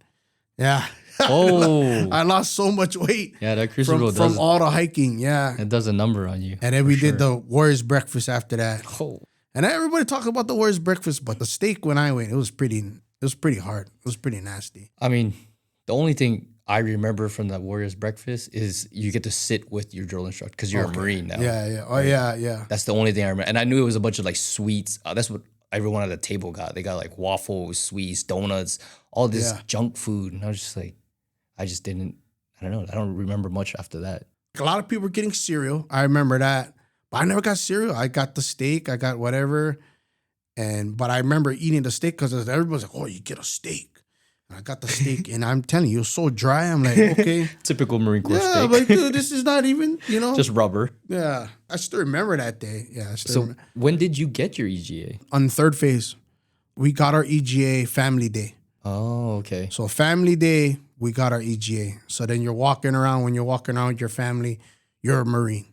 Yeah. Oh. I lost so much weight. Yeah, that crucible from all the hiking. Yeah. It does a number on you. And then we did the Warriors breakfast after that. Oh. And everybody talks about the Warriors breakfast, but the steak when I went, it was pretty hard. It was pretty nasty. I mean, the only thing I remember from that Warriors breakfast is you get to sit with your drill instructor because you're a Marine now. Yeah. Oh, yeah. That's the only thing I remember. And I knew it was a bunch of like sweets. That's what everyone at the table got. They got like waffles, sweets, donuts, all this junk food. And I was just like, I don't know. I don't remember much after that. A lot of people were getting cereal. I remember that. But I never got cereal. I got the steak. I got whatever. But I remember eating the steak because everybody's like, oh, you get a steak. And I got the steak, and I'm telling you, it was so dry. I'm like, okay. Typical Marine Corps steak. Yeah, like, dude, this is not even, Just rubber. Yeah. I still remember that day. Yeah. When did you get your EGA? On third phase, we got our EGA family day. Oh, okay. So family day, we got our EGA. So then when you're walking around with your family, you're a Marine,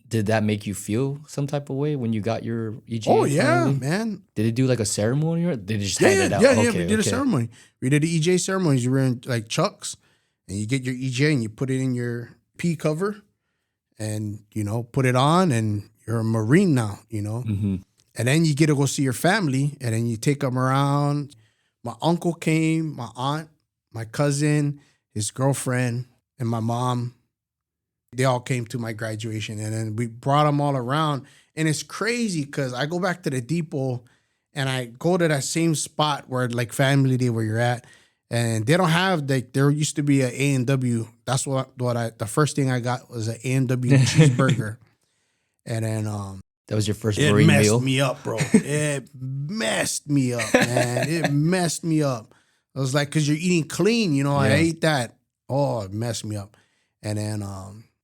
Did that make you feel some type of way when you got your EGA? Oh, yeah, finally? man. Did it do like a ceremony or did it just hand it out? Yeah, we did a ceremony. We did the EGA ceremonies. You were in like chucks and you get your EGA and you put it in your P cover and, put it on and you're a Marine now, Mm-hmm. And then you get to go see your family and then you take them around. My uncle came, my aunt, my cousin, his girlfriend, and my mom. They all came to my graduation and then we brought them all around. And it's crazy because I go back to the depot and I go to that same spot where like family day where you're at. And they don't have there used to be an A&W. That's the first thing I got was an A&W cheeseburger. And then that was your first Marine meal? It messed me up, bro. It messed me up, man. It messed me up. I was like, because you're eating clean, I ate that. Oh, it messed me up. And then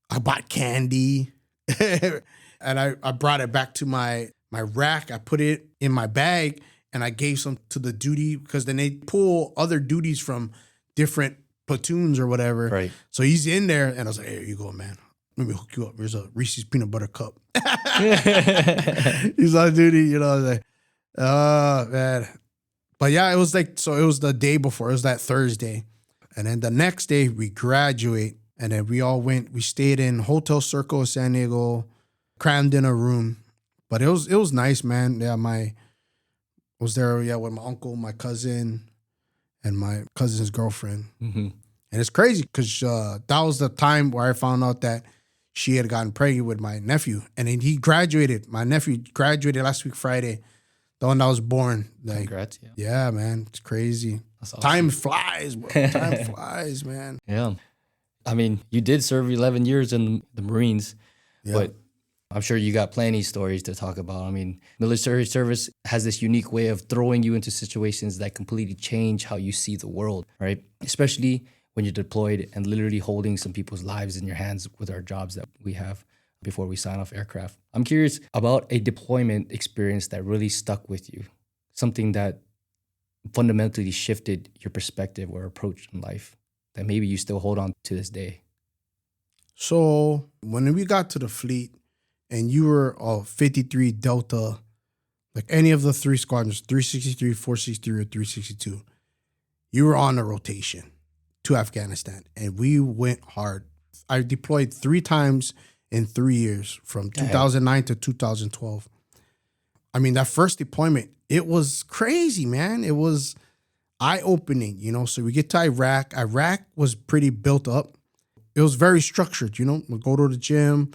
I bought candy and I brought it back to my rack. I put it in my bag and I gave some to the duty because then they pull other duties from different platoons or whatever. Right. So he's in there and I was like, hey, here you go, man. Let me hook you up. There's a Reese's peanut butter cup. He's on duty, I was like, oh, man. But yeah, it was the day before. It was that Thursday. And then the next day we graduate. And then we stayed in Hotel Circle San Diego, crammed in a room. But it was nice, man. Yeah, I was there with my uncle, my cousin, and my cousin's girlfriend. Mm-hmm. And it's crazy because that was the time where I found out that she had gotten pregnant with my nephew. And then he graduated. My nephew graduated last week, Friday. The one that was born. Congrats. Yeah, man. It's crazy. That's awesome. Time flies, bro. Time flies, man. Yeah. I mean, you did serve 11 years in the Marines, but I'm sure you got plenty of stories to talk about. I mean, military service has this unique way of throwing you into situations that completely change how you see the world, right? Especially when you're deployed and literally holding some people's lives in your hands with our jobs that we have before we sign off aircraft. I'm curious about a deployment experience that really stuck with you, something that fundamentally shifted your perspective or approach in life that maybe you still hold on to this day. So when we got to the fleet and you were a 53 Delta, like any of the three squadrons, 363, 463, or 362, you were on a rotation to Afghanistan. And we went hard. I deployed 3 times in 3 years from 2009 to 2012. I mean, that first deployment, it was crazy, man. It was eye-opening, So we get to Iraq. Iraq was pretty built up. It was very structured, We'll go to the gym,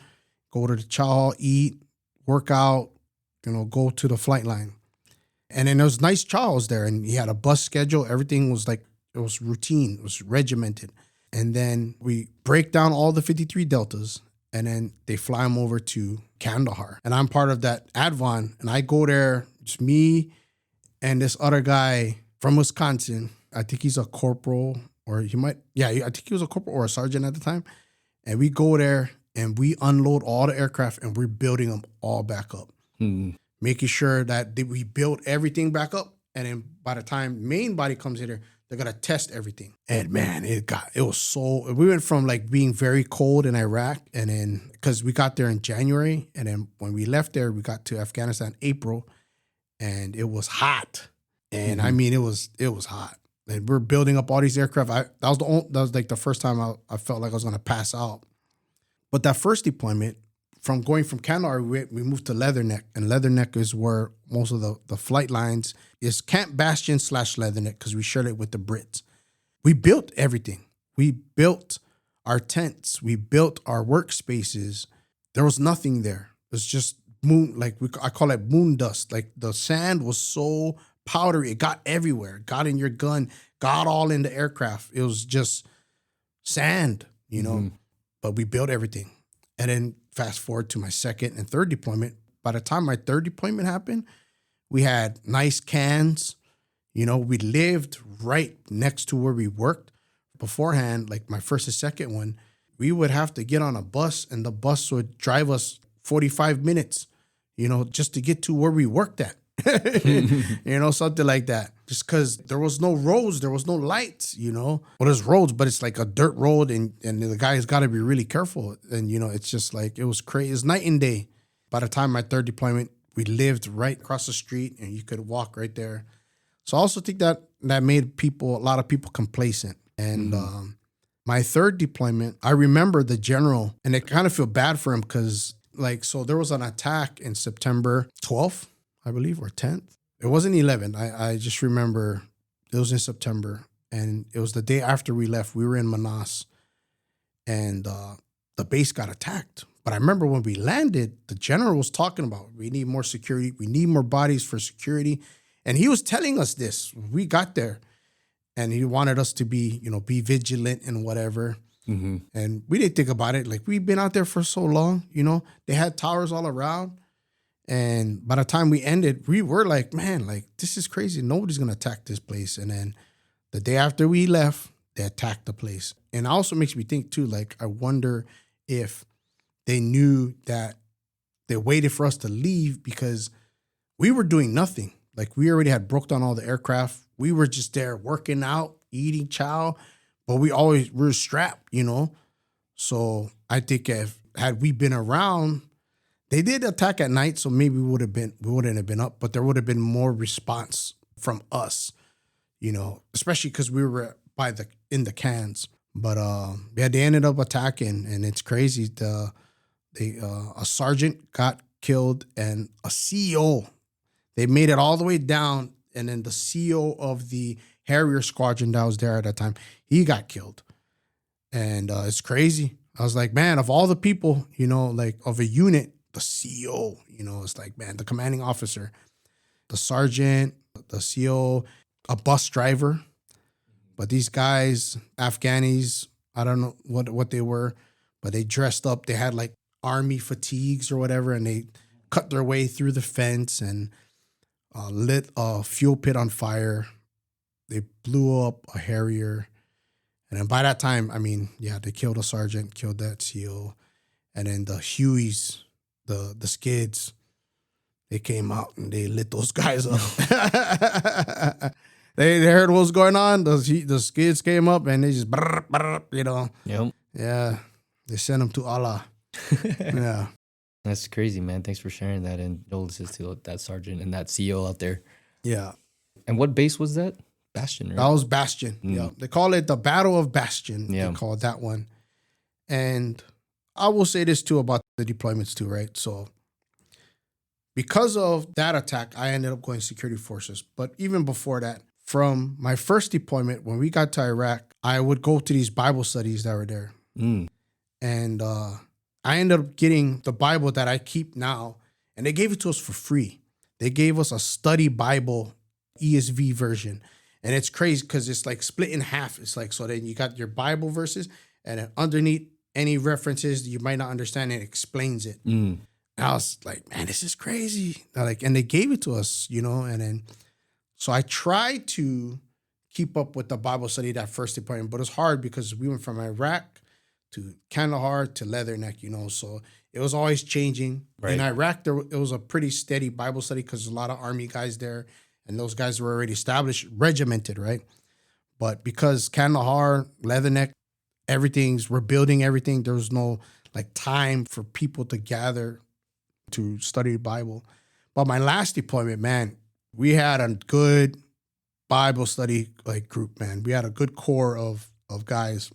go to the chow hall, eat, work out, go to the flight line. And then there was nice Charles there, and he had a bus schedule. Everything was like, it was routine. It was regimented. And then we break down all the 53 Deltas, and then they fly them over to Kandahar. And I'm part of that Advon, and I go there, just me and this other guy from Wisconsin. I think he's a corporal, or I think he was a corporal or a sergeant at the time. And we go there, and we unload all the aircraft, and we're building them all back up. Making sure that we build everything back up. And then by the time main body comes in there, they're going to test everything. And man, we went from like being very cold in Iraq, and then because we got there in January, and then when we left there, we got to Afghanistan April, and it was hot. And I mean, it was hot. And we're building up all these aircraft. That was like the first time I felt like I was going to pass out. But that first deployment, from going from Kandahar, we moved to Leatherneck, and Leatherneck is where most of the flight lines is. Camp Bastion / Leatherneck, because we shared it with the Brits. We built everything. We built our tents. We built our workspaces. There was nothing there. It was just moon, I call it moon dust. Like the sand was so powdery, it got everywhere. It got in your gun, got all in the aircraft. It was just sand, But we built everything. And then fast forward to my second and third deployment. By the time my third deployment happened, we had nice cans. We lived right next to where we worked. Beforehand, like my first and second one, we would have to get on a bus, and the bus would drive us 45 minutes, just to get to where we worked at. Something like that. Just because there was no roads, there was no lights, Well, there's roads, but it's like a dirt road, and the guy's got to be really careful. And, it's just like, it was crazy. It's night and day. By the time my third deployment, we lived right across the street, and you could walk right there. So I also think that made a lot of people complacent. And my third deployment, I remember the general, and I kind of feel bad for him because, so there was an attack in September 12th, I believe, or 10th. It wasn't 11. I just remember it was in September, and it was the day after we left. We were in Manas, and the base got attacked. But I remember when we landed, the general was talking about, we need more security. We need more bodies for security. And he was telling us this. We got there, and he wanted us to be vigilant and whatever. And we didn't think about it. Like, we've been out there for so long, They had towers all around. And by the time we ended, we were like, man, this is crazy. Nobody's going to attack this place. And then the day after we left, they attacked the place. And it also makes me think, too, I wonder if they knew that they waited for us to leave because we were doing nothing. We already had broke down all the aircraft. We were just there working out, eating chow, but we were strapped, So I think had we been around, they did attack at night, so maybe we wouldn't have been up, but there would have been more response from us, especially because we were in the cans. But they ended up attacking, and it's crazy. A sergeant got killed, and a CO. They made it all the way down, and then the CO of the Harrier squadron that was there at that time, he got killed. And it's crazy. I was like, man, of all the people, of a unit, the CO, it's like, man, the commanding officer, the sergeant, the CO, a bus driver. But these guys, Afghanis, I don't know what they were, but they dressed up. They had army fatigues or whatever, and they cut their way through the fence and lit a fuel pit on fire. They blew up a Harrier. And then by that time, they killed a sergeant, killed that CO. And then the Hueys, the skids, they came out and they lit those guys up. They heard what was going on. The skids came up and they just, Yep. Yeah. They sent them to Allah. Yeah. That's crazy, man. Thanks for sharing that, and condolences to that sergeant and that CO out there. Yeah. And what base was that? Bastion, right? That was Bastion. Yeah. They call it the Battle of Bastion. Yeah. They call it that one. And I will say this too about the deployments too, right? So because of that attack, I ended up going security forces. But even before that, from my first deployment, when we got to Iraq, I would go to these Bible studies that were there. And I ended up getting the Bible that I keep now. and they gave it to us for free. They gave us a study Bible ESV version. And it's crazy because it's like split in half. It's like, so then you got your Bible verses, and then underneath any references you might not understand, it explains it. And I was like, man, this is crazy. And they gave it to us, and then, so I tried to keep up with the Bible study that first department, but it's hard because we went from Iraq to Kandahar to Leatherneck, so it was always changing. Right. In Iraq, it was a pretty steady Bible study because there's a lot of Army guys there. And those guys were already established, regimented, right? But because Kandahar, Leatherneck, we're building everything. There was no time for people to gather to study the Bible. But my last deployment, man, we had a good Bible study group, man. We had a good core of guys.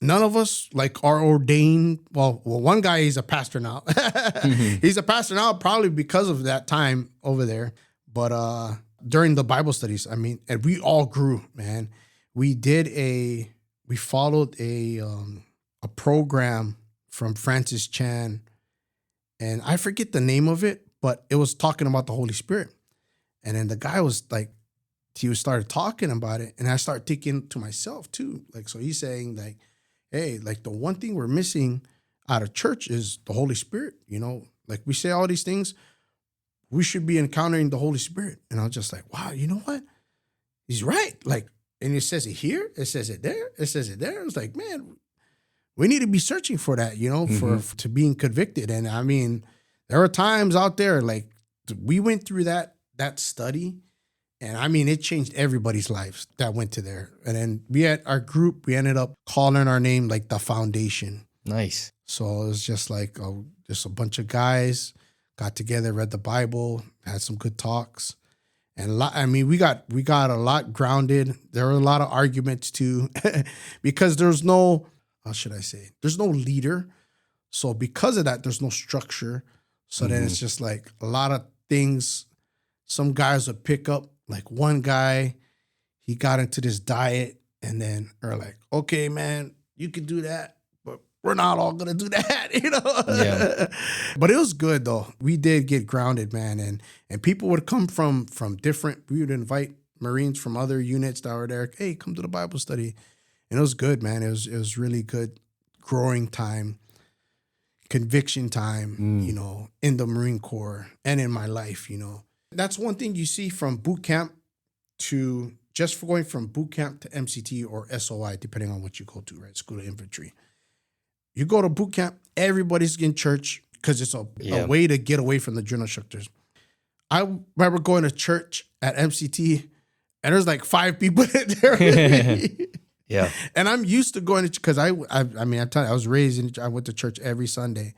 None of us are ordained. Well, one guy, he's a pastor now. He's a pastor now probably because of that time over there. But during the Bible studies, and we all grew, man. We followed a program from Francis Chan, and I forget the name of it, but it was talking about the Holy Spirit. And then the guy was started talking about it, and I started thinking to myself too, so he's saying hey, the one thing we're missing out of church is the Holy Spirit. We say all these things, we should be encountering the Holy Spirit. And I was just like, wow, you know what? He's right. And it says it here, it says it there, it says it there. It's like, man, we need to be searching for that, for to being convicted. And there were times out there, we went through that study, and it changed everybody's lives that went to there. And then we had our group, we ended up calling our name the Foundation. Nice. So it was just just a bunch of guys got together, read the Bible, had some good talks. And we got a lot grounded. There were a lot of arguments too, because there's no, how should I say, there's no leader. So because of that, there's no structure. So then it's just a lot of things some guys would pick up. One guy, he got into this diet, and then they're like, okay, man, you can do that, but we're not all going to do that, Yeah. But it was good, though. We did get grounded, man. And people would come from different, we would invite Marines from other units that were there. Hey, come to the Bible study. And it was good, man. It was really good growing time, conviction time, in the Marine Corps and in my life, That's one thing you see from boot camp to just going from boot camp to MCT or SOI, depending on what you go to, right? School of Infantry. You go to boot camp, everybody's in church because it's a way to get away from the drill instructors. I remember going to church at MCT, and there's 5 people there with me. Yeah. And I'm used to going to, because I'm telling you, I was raised I went to church every Sunday.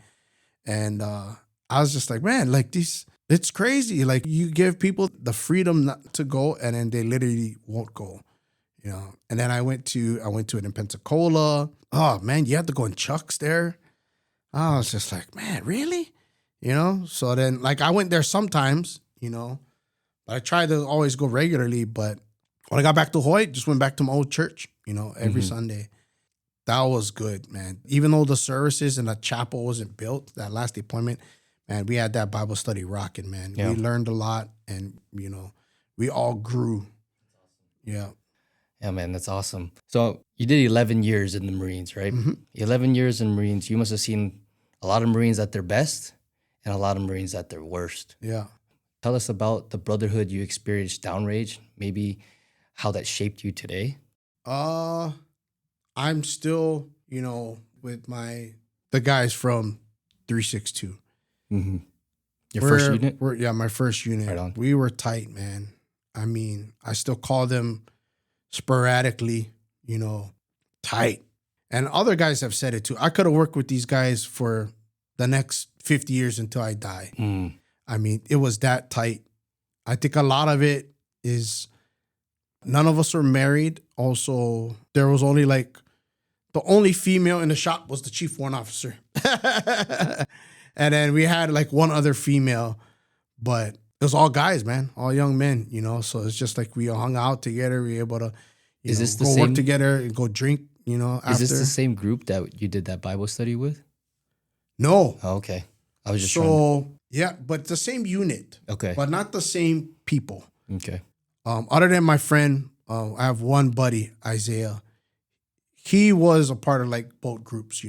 And I was just like, man, it's crazy. You give people the freedom not to go, and then they literally won't go, And then I went to it in Pensacola. Oh man, you have to go in chucks there. I was just like, man, really? So then I went there sometimes, but I tried to always go regularly. But when I got back to Hawaii, just went back to my old church, every Sunday. That was good, man. Even though the services and the chapel wasn't built, that last deployment, man, we had that Bible study rocking, man. Yeah. We learned a lot, and, we all grew. Yeah. Yeah, man, that's awesome. So you did 11 years in the Marines, right? 11 years in Marines. You must have seen a lot of Marines at their best and a lot of Marines at their worst. Yeah. Tell us about the brotherhood you experienced downrange, maybe how that shaped you today. I'm still, with the guys from 362. Your first unit? My first unit. Right on. We were tight, man. I still call them sporadically, tight. And other guys have said it too. I could have worked with these guys for the next 50 years until I die. It was that tight. I think a lot of it is none of us are married. Also, there was only the only female in the shop was the chief warrant officer. And then we had one other female, but it was all guys, man, all young men, so it's just we all hung out together. We were able to, go work together and go drink, after. Is this the same group that you did that Bible study with? No. Oh, okay. I was just Yeah, but the same unit. Okay. But not the same people. Okay. Other than my friend, I have one buddy, Isaiah. He was a part of like both groups,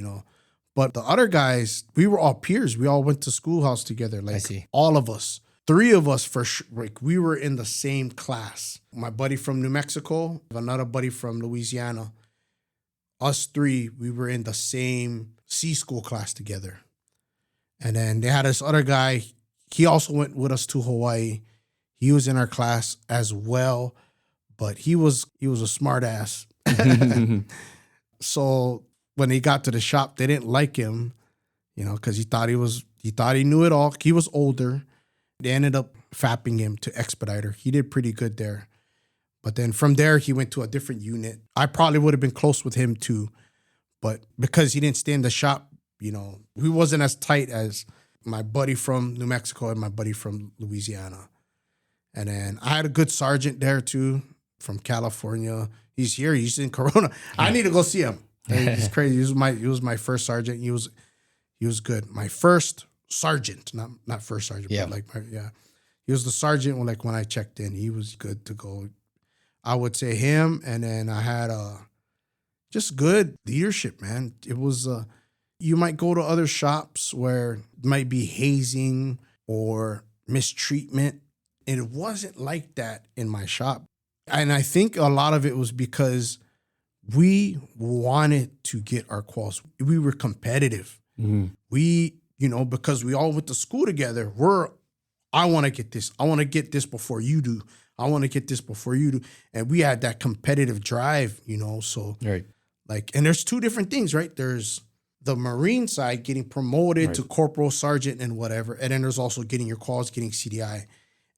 But the other guys, we were all peers. We all went to schoolhouse together. Like I see. all of us. 3 of us for sure. Like we were in the same class. My buddy from New Mexico, another buddy from Louisiana. Us 3, we were in the same C school class together. And then they had this other guy. He also went with us to Hawaii. He was in our class as well, but he was a smart ass. So when he got to the shop, they didn't like him, because he thought he knew it all. He was older. They ended up fapping him to Expediter. He did pretty good there. But then from there, he went to a different unit. I probably would have been close with him too, but because he didn't stay in the shop, we wasn't as tight as my buddy from New Mexico and my buddy from Louisiana. And then I had a good sergeant there too from California. He's here. He's in Corona. I need to go see him. He's crazy. He was my first sergeant. He was good. My first sergeant, not first sergeant, Yeah. but he was the sergeant when I checked in. He was good to go. I would say him, and then I had just good leadership, man. It was you might go to other shops where it might be hazing or mistreatment, and it wasn't like that in my shop. And I think a lot of it was because we wanted to get our quals. We were competitive. Mm-hmm. We, because we all went to school together, I want to get this. I want to get this before you do. I want to get this before you do. And we had that competitive drive, so Right. and there's 2 different things, right? There's the Marine side, getting promoted to corporal, sergeant, and whatever. And then there's also getting your quals, getting CDI.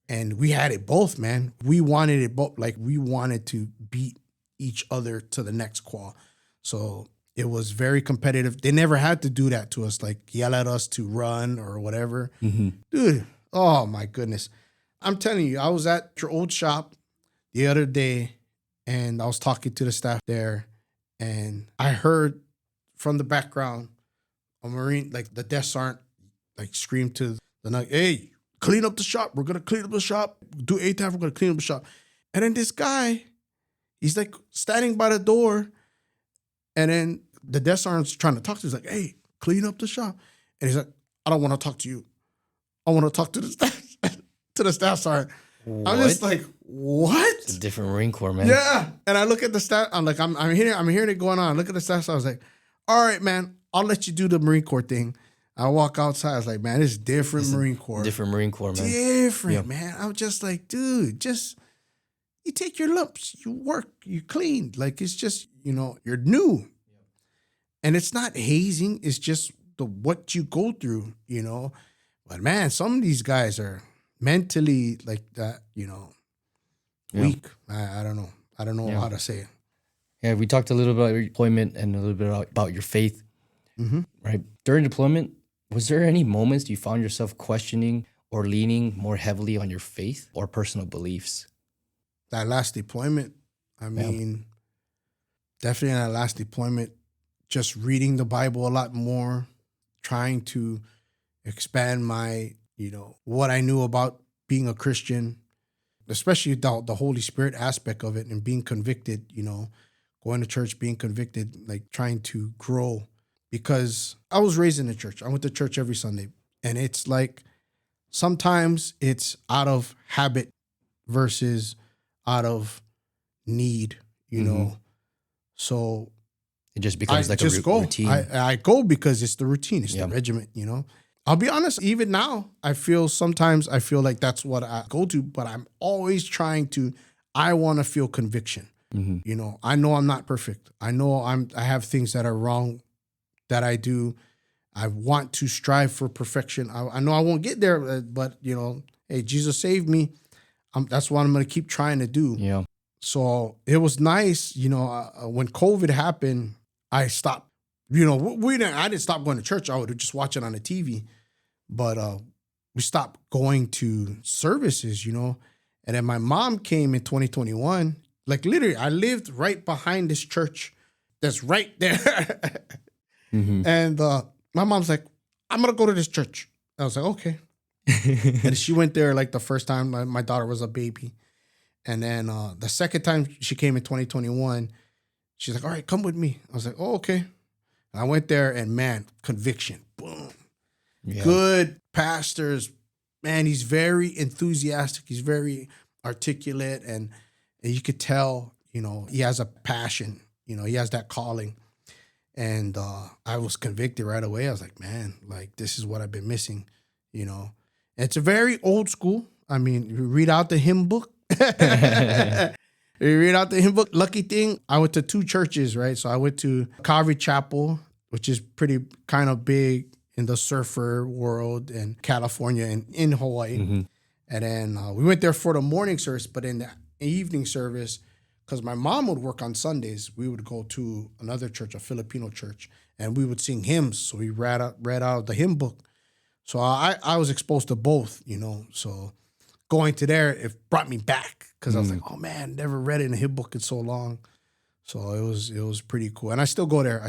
And we had it both, man. We wanted it both. Like we wanted to beat each other to the next qual. So it was very competitive. They never had to do that to us, like yell at us to run or whatever. Mm-hmm. Dude, oh my goodness. I'm telling you, I was at your old shop the other day and I was talking to the staff there and I heard from the background a Marine, like the desk sergeant, scream to the night, "Hey, clean up the shop. We're going to clean up the shop. Do ATAF. We're going to clean up the shop." And then this guy, he's standing by the door. And then the desk sergeant's trying to talk to him. He's like, "Hey, clean up the shop." And he's like, "I don't want to talk to you. I want to talk to the staff." To the staff sergeant. What? I'm just like, what? It's a different Marine Corps, man. Yeah. And I look at the staff. I'm like, I'm hearing it going on. I look at the staff sergeant. I was like, "All right, man, I'll let you do the Marine Corps thing." I walk outside. I was like, "Man, it's different Marine Corps. Different Marine Corps, man. Different, man." I was just like, dude, you take your lumps, you work, you clean. It's just, you're new. And it's not hazing. It's just what you go through, But man, some of these guys are mentally like that, weak. I don't know. I don't know how to say it. Yeah, we talked a little about your deployment and a little bit about your faith, Mm-hmm. right? During deployment, was there any moments you found yourself questioning or leaning more heavily on your faith or personal beliefs? That last deployment, I mean, definitely that last deployment, just reading the Bible a lot more, trying to expand my, what I knew about being a Christian, especially the Holy Spirit aspect of it and being convicted, going to church, being convicted, trying to grow. Because I was raised in the church. I went to church every Sunday. And it's sometimes it's out of habit versus out of need, So it just becomes I just go. routine. I go because it's the routine. It's the regiment, I'll be honest, even now, sometimes I feel like that's what I go to, but I'm always I want to feel conviction. Mm-hmm. I know I'm not perfect. I know I have things that are wrong that I do. I want to strive for perfection. I know I won't get there, but hey, Jesus saved me. That's what I'm going to keep trying to do. Yeah. So it was nice, when COVID happened, I stopped. I didn't stop going to church. I would just watch it on the TV, but we stopped going to services, And then my mom came in 2021. Literally, I lived right behind this church that's right there. Mm-hmm. And my mom's like, "I'm going to go to this church." I was like, "Okay." And she went there like the first time my daughter was a baby. And then the second time she came in 2021, she's like, all right, come with me. I was like, oh, okay. And I went there and man, conviction, boom. Yeah. Good pastors. Man, he's very enthusiastic. He's very articulate. And you could tell, you know, he has a passion. You know, he has that calling. And I was convicted right away. I was like, man, like this is what I've been missing, you know. And it's a very old school. I mean, you read out the hymn book. You read out the hymn book. Lucky thing, I went to 2 churches, right? So I went to Calvary Chapel, which is pretty kind of big in the surfer world in California and in Hawaii. Mm-hmm. And then we went there for the morning service, but in the evening service, because my mom would work on Sundays, we would go to another church, a Filipino church, and we would sing hymns. So we read out of the hymn book. So I was exposed to both, you know. So going to there, it brought me back because I was like, oh man, never read it in a hymn book in so long. So it was pretty cool. And I still go there.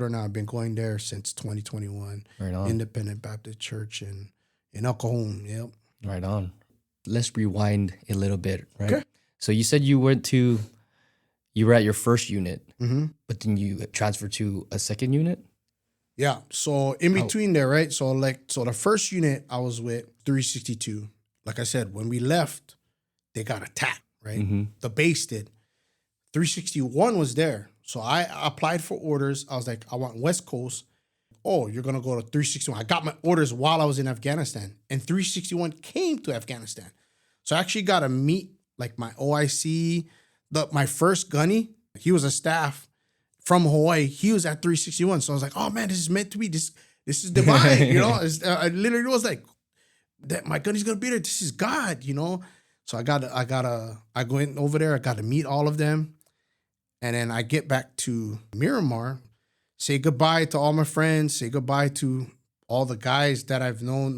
Now. I've been going there since 2021. Right on. Independent Baptist Church in El Cajon. Yep. Right on. Let's rewind a little bit, right? Okay. So you said you were at your first unit, but then you transferred to a second unit? Yeah. So in between there, right? So the first unit I was with 362. Like I said, when we left, they got attacked, right? Mm-hmm. The base did. 361 was there. So I applied for orders. I was like, I want West Coast. Oh, you're going to go to 361. I got my orders while I was in Afghanistan. And 361 came to Afghanistan. So I actually got to meet like my OIC, my first gunny. He was a staff from Hawaii. He was at 361. So I was like, oh man, this is meant to be. This is divine. You know, I literally was like, that my gunny's going to be there. This is God, you know? So I go in over there. I got to meet all of them. And then I get back to Miramar, say goodbye to all my friends, say goodbye to all the guys that I've known,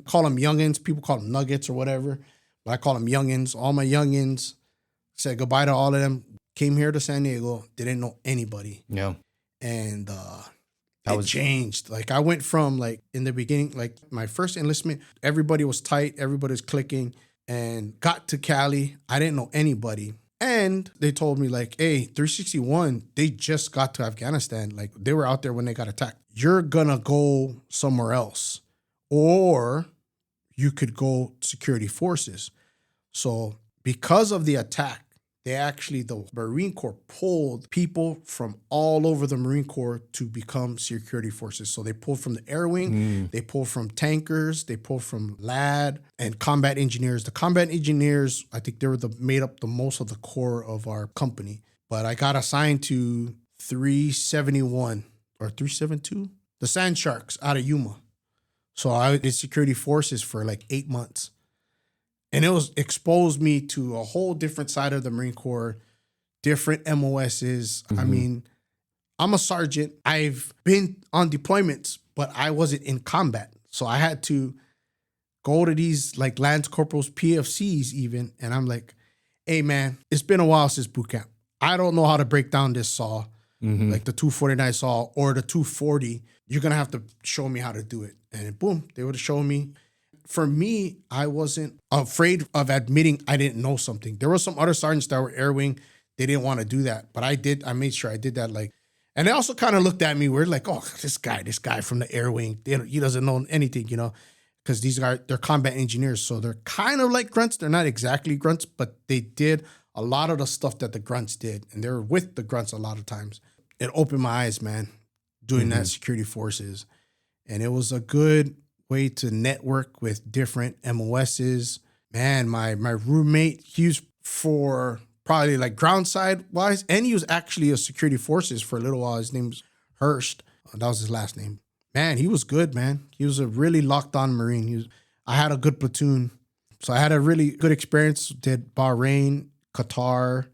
call them youngins. People call them nuggets or whatever, but I call them youngins, all my youngins. Said goodbye to all of them. Came here to San Diego, didn't know anybody. Yeah. And it changed. Like I went from like in the beginning, like my first enlistment, everybody was tight, everybody was clicking, and got to Cali. I didn't know anybody. And they told me like, hey, 361, they just got to Afghanistan. Like they were out there when they got attacked. You're gonna go somewhere else. Or you could go security forces. So because of the attack, the Marine Corps pulled people from all over the Marine Corps to become security forces. So they pulled from the air wing, they pulled from tankers, they pulled from LAD and combat engineers. The combat engineers, I think they were made up the most of the core of our company. But I got assigned to 371 or 372, the Sand Sharks out of Yuma. So I did security forces for like 8 months. And it exposed me to a whole different side of the Marine Corps, different MOSs. Mm-hmm. I mean, I'm a sergeant. I've been on deployments, but I wasn't in combat. So I had to go to these like Lance Corporals, PFCs even. And I'm like, hey man, it's been a while since boot camp. I don't know how to break down this saw, like the 249 saw or the 240. You're going to have to show me how to do it. And boom, they would have shown me. For me, I wasn't afraid of admitting I didn't know something. There were some other sergeants that were air wing. They didn't want to do that. But I did. I made sure I did that. Like, and they also kind of looked at me weird, like, oh, this guy from the air wing, he doesn't know anything, you know, because they're combat engineers. So they're kind of like grunts. They're not exactly grunts, but they did a lot of the stuff that the grunts did. And they were with the grunts a lot of times. It opened my eyes, man, doing that security forces. And it was a good way to network with different MOSs. Man, my roommate, he was for probably like ground side wise, and he was actually a security forces for a little while. His name's Hurst. That was his last name. Man, he was good, man. He was a really locked on Marine. I had a good platoon. So I had a really good experience. Did Bahrain, Qatar,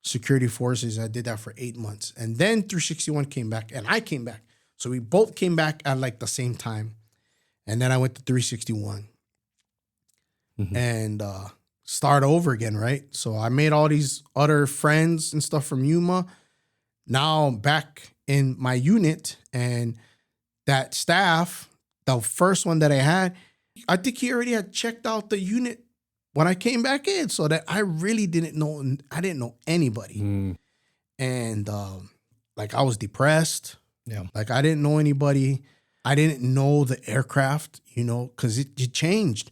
security forces. I did that for 8 months. And then 361 came back and I came back. So we both came back at like the same time. And then I went to 361 and start over again, right? So I made all these other friends and stuff from Yuma. Now I'm back in my unit, and that staff, the first one that I had, I think he already had checked out the unit when I came back in, so that I really didn't know anybody. And like I was depressed. Yeah. Like I didn't know anybody. I didn't know the aircraft, because it changed.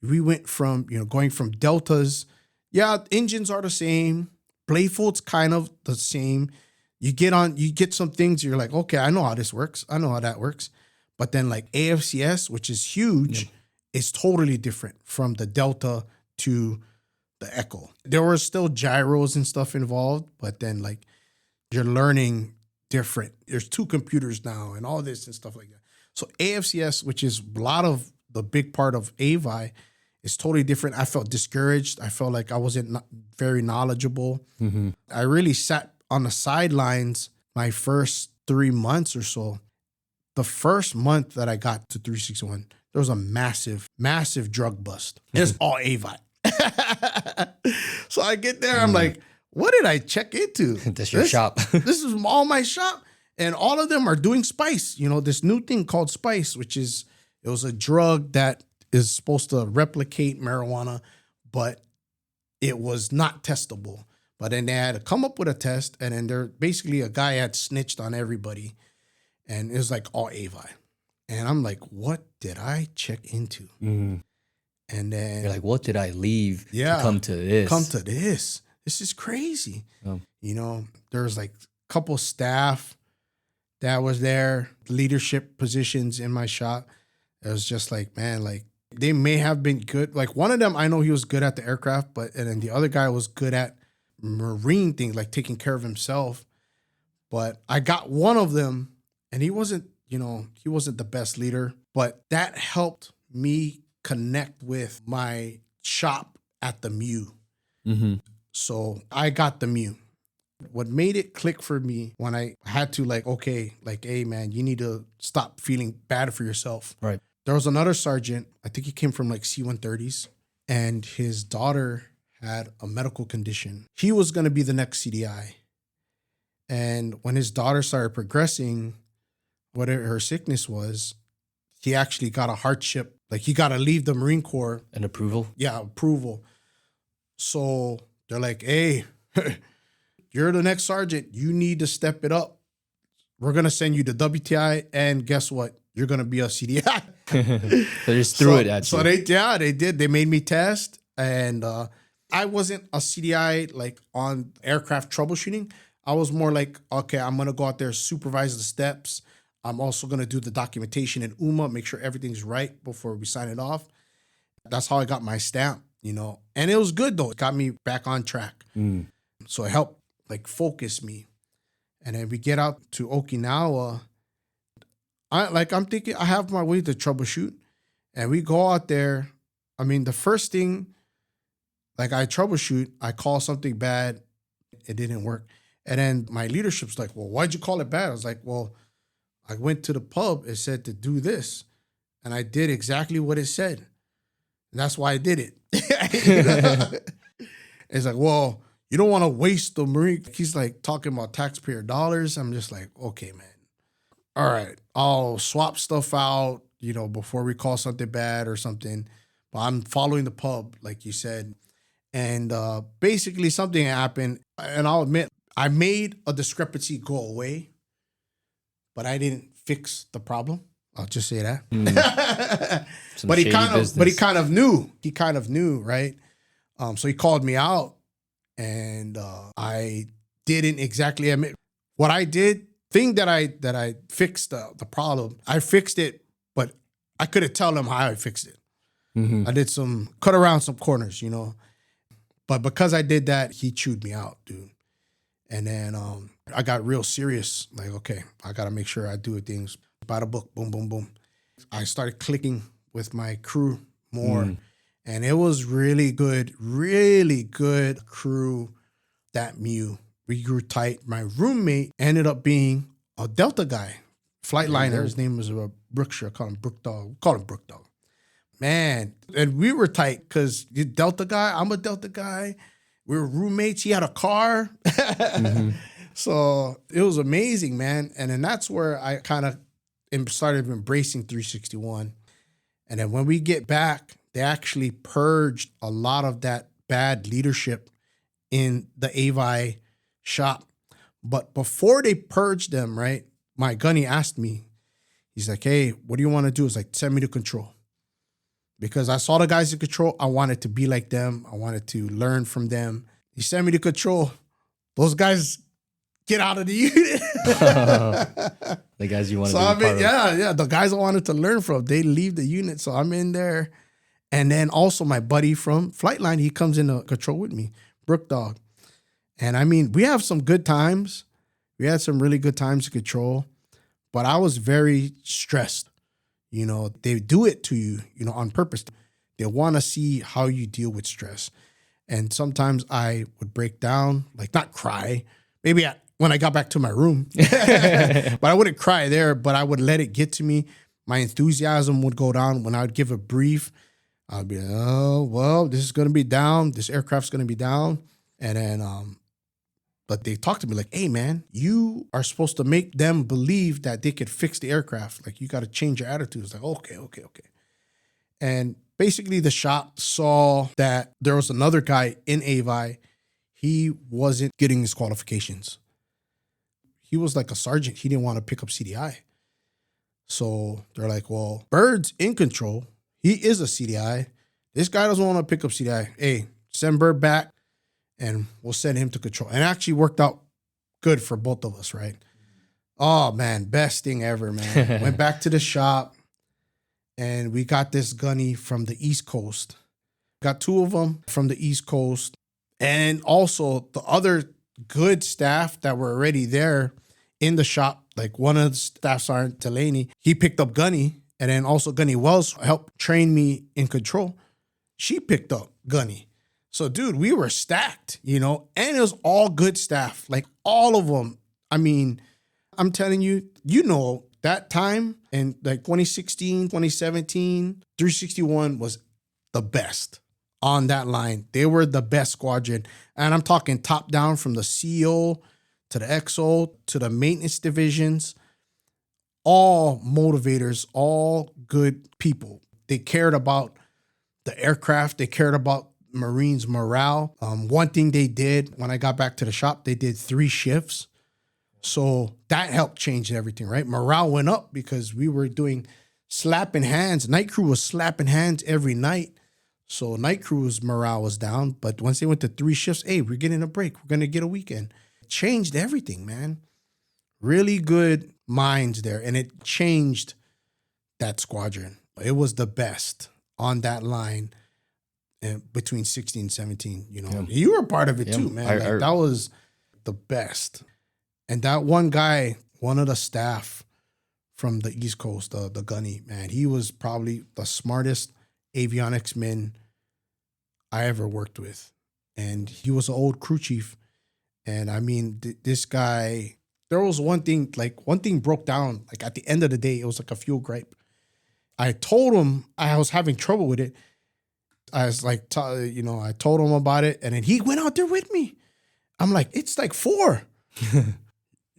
We went from, going from Deltas. Yeah, engines are the same. Bladefold's kind of the same. You get some things, you're like, okay, I know how this works. I know how that works. But then like AFCS, which is huge, is totally different from the Delta to the Echo. There were still gyros and stuff involved, but then like you're learning different. There's 2 computers now and all this and stuff like that. So AFCS, which is a lot of the big part of AVI, is totally different. I felt discouraged. I felt like I wasn't very knowledgeable. I really sat on the sidelines my first 3 months or so. The first month that I got to 361, there was a massive, massive drug bust. It's all AVI. So I get there, I'm like, what did I check into? That's your shop. This is all my shop. And all of them are doing spice. This new thing called spice, it was a drug that is supposed to replicate marijuana, but it was not testable. But then they had to come up with a test, and then basically a guy had snitched on everybody, and it was like all AVI. And I'm like, what did I check into? And then you're like, what did I leave to come to this? This is crazy. There's like a couple staff that was there, leadership positions in my shop. It was just like, man, like they may have been good. Like one of them, I know he was good at the aircraft, and then the other guy was good at marine things, like taking care of himself. But I got one of them, and he wasn't the best leader, but that helped me connect with my shop at the MU. So I got the MU. What made it click for me when I had to hey man, you need to stop feeling bad for yourself. Right. There was another sergeant, I think he came from like C-130s, and his daughter had a medical condition. He was going to be the next CDI. And when his daughter started progressing, whatever her sickness was, he actually got a hardship. Like he got to leave the Marine Corps. An approval? Yeah, approval. So they're like, hey, you're the next sergeant. You need to step it up. We're going to send you to WTI. And guess what? You're going to be a CDI. They just threw it at you. So they did. They made me test. And I wasn't a CDI like on aircraft troubleshooting. I was more like, okay, I'm going to go out there, supervise the steps. I'm also going to do the documentation in UMA, make sure everything's right before we sign it off. That's how I got my stamp, And it was good, though. It got me back on track. So it helped, focus me. And then we get out to Okinawa. I'm thinking I have my way to troubleshoot. And we go out there. I mean, the first thing, I troubleshoot, I call something bad. It didn't work. And then my leadership's like, well, why'd you call it bad? I was like, well, I went to the pub. It said to do this. And I did exactly what it said. And that's why I did it. It's like, well, you don't want to waste the Marine. He's like talking about taxpayer dollars. I'm just like, okay, man. All right. I'll swap stuff out, before we call something bad or something. But I'm following the pub, like you said. And basically something happened. And I'll admit, I made a discrepancy go away, but I didn't fix the problem. I'll just say that. But he kind of knew. He kind of knew, right? So he called me out, and I didn't exactly admit what I did. Thing that I fixed the problem. I fixed it, but I couldn't tell him how I fixed it. I did cut around some corners, But because I did that, he chewed me out, dude. And then I got real serious. Like, okay, I got to make sure I do things by the book. Boom, boom, boom. I started clicking with my crew more. And it was really good crew, that MU. We grew tight. My roommate ended up being a Delta guy, flight liner. His name was Brookshire. Call him Brook Dog. Man, and we were tight because you're Delta guy. I'm a Delta guy. We were roommates. He had a car. So it was amazing, man. And then that's where I kind of started embracing 361. And then when we get back, they actually purged a lot of that bad leadership in the Avi shop. But before they purged them, right, my gunny asked me, he's like, hey, what do you want to do? It's like, send me to control. Because I saw the guys in control. I wanted to be like them. I wanted to learn from them. He sent me to control. Those guys get out of the unit. The guys you wanted so to be part of. Yeah. The guys I wanted to learn from, they leave the unit. So I'm in there. And then also my buddy from Flightline, he comes into control with me, Brook Dog. And I mean, we have some good times. We had some really good times in control. But I was very stressed. You know, they do it to you, you know, on purpose. They want to see how you deal with stress. And sometimes I would break down, like not cry. Maybe when I got back to my room. But I wouldn't cry there, but I would let it get to me. My enthusiasm would go down. When I would give a brief, I'd be like, oh, well, this is going to be down. This aircraft's going to be down. And then, but they talked to me like, hey, man, you are supposed to make them believe that they could fix the aircraft. Like, you got to change your attitude. It's like, okay. And basically the shop saw that there was another guy in Avi. He wasn't getting his qualifications. He was like a sergeant. He didn't want to pick up CDI. So they're like, well, Bird's in control. He is a CDI. This guy doesn't want to pick up CDI. Hey, send Bird back and we'll send him to control. And it actually worked out good for both of us, right? Oh, man, best thing ever, man. Went back to the shop and we got this gunny from the East Coast. Got two of them from the East Coast. And also the other good staff that were already there in the shop, like one of the staff sergeant Delaney, he picked up Gunny. And then also Gunny Wells helped train me in control. She picked up Gunny. So, dude, we were stacked, you know, and it was all good staff, like all of them. I mean, I'm telling you, you know, that time in like 2016, 2017, 361 was the best on that line. They were the best squadron. And I'm talking top down from the CO to the XO to the maintenance divisions. All motivators, all good people. They cared about the aircraft. They cared about Marines' morale. One thing they did when I got back to the shop, they did 3 shifts. So that helped change everything, right? Morale went up because we were doing slapping hands. Night crew was slapping hands every night. So night crew's morale was down. But once they went to 3 shifts, hey, we're getting a break. We're going to get a weekend. It changed everything, man. Really good minds there. And it changed that squadron. It was the best on that line between 16 and 17. You know, yeah. You were part of it too, man. That was the best. And that one guy, one of the staff from the East Coast, the gunny, man, he was probably the smartest avionics man I ever worked with. And he was an old crew chief. And I mean, this guy, there was one thing broke down, like at the end of the day, it was like a fuel gripe. I told him I was having trouble with it. I was like, I told him about it. And then he went out there with me. I'm like, it's like 4.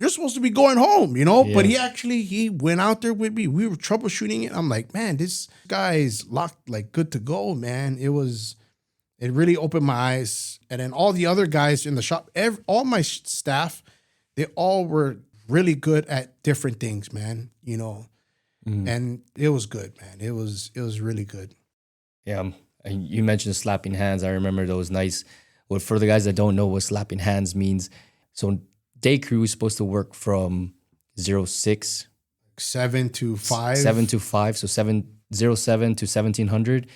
You're supposed to be going home, you know? Yeah. But he went out there with me. We were troubleshooting it. I'm like, man, this guy's locked, like good to go, man. It really opened my eyes. And then all the other guys in the shop, all my staff, they all were really good at different things, man, you know? And it was good, man. It was really good. Yeah. You mentioned slapping hands. I remember those nights. Well, for the guys that don't know what slapping hands means, so day crew is supposed to work from 06. 7 to 5. 7 to 5, so 07 to 1700.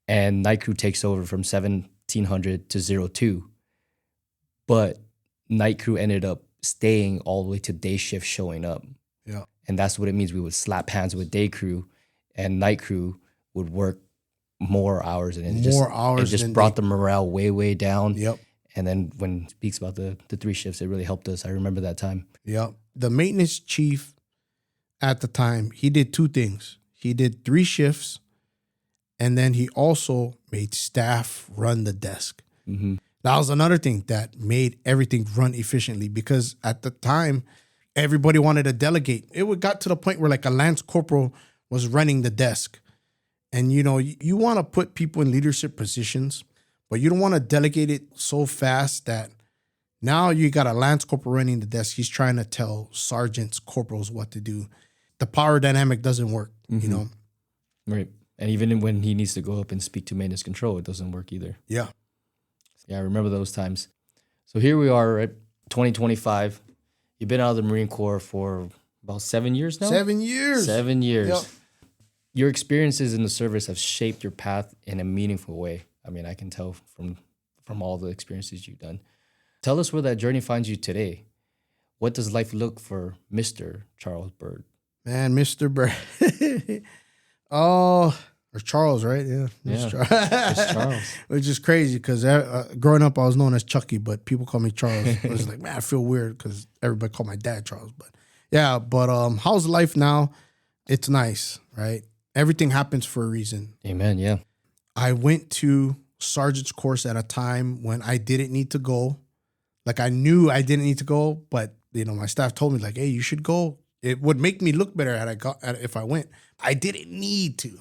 And night crew takes over from 1700 to 02. But night crew ended up staying all the way to day shift showing up. Yeah. And that's what it means. We would slap hands with day crew, and night crew would work more hours. And it just brought the morale way, way down. Yep. And then when it speaks about the 3 shifts, it really helped us. I remember that time. Yep. The maintenance chief at the time, he did 2 things. He did 3 shifts, and then he also made staff run the desk. Mm-hmm. That was another thing that made everything run efficiently, because at the time, everybody wanted to delegate. It got to the point where like a lance corporal was running the desk. And, you want to put people in leadership positions, but you don't want to delegate it so fast that now you got a lance corporal running the desk. He's trying to tell sergeants, corporals what to do. The power dynamic doesn't work, Right. And even when he needs to go up and speak to maintenance control, it doesn't work either. Yeah. Yeah, I remember those times. So here we are at 2025. You've been out of the Marine Corps for about 7 years now? 7 years. 7 years. Yep. Your experiences in the service have shaped your path in a meaningful way. I mean, I can tell from all the experiences you've done. Tell us where that journey finds you today. What does life look for Mr. Charles Burd? Man, Mr. Burd. Oh, or Charles, right? Yeah. Yeah, It's Charles. Which is crazy because growing up, I was known as Chucky, but people call me Charles. I was like, man, I feel weird because everybody called my dad Charles. But yeah, how's life now? It's nice, right? Everything happens for a reason. Amen, yeah. I went to sergeant's course at a time when I didn't need to go. Like I knew I didn't need to go, but my staff told me like, hey, you should go. It would make me look better if I went. I didn't need to,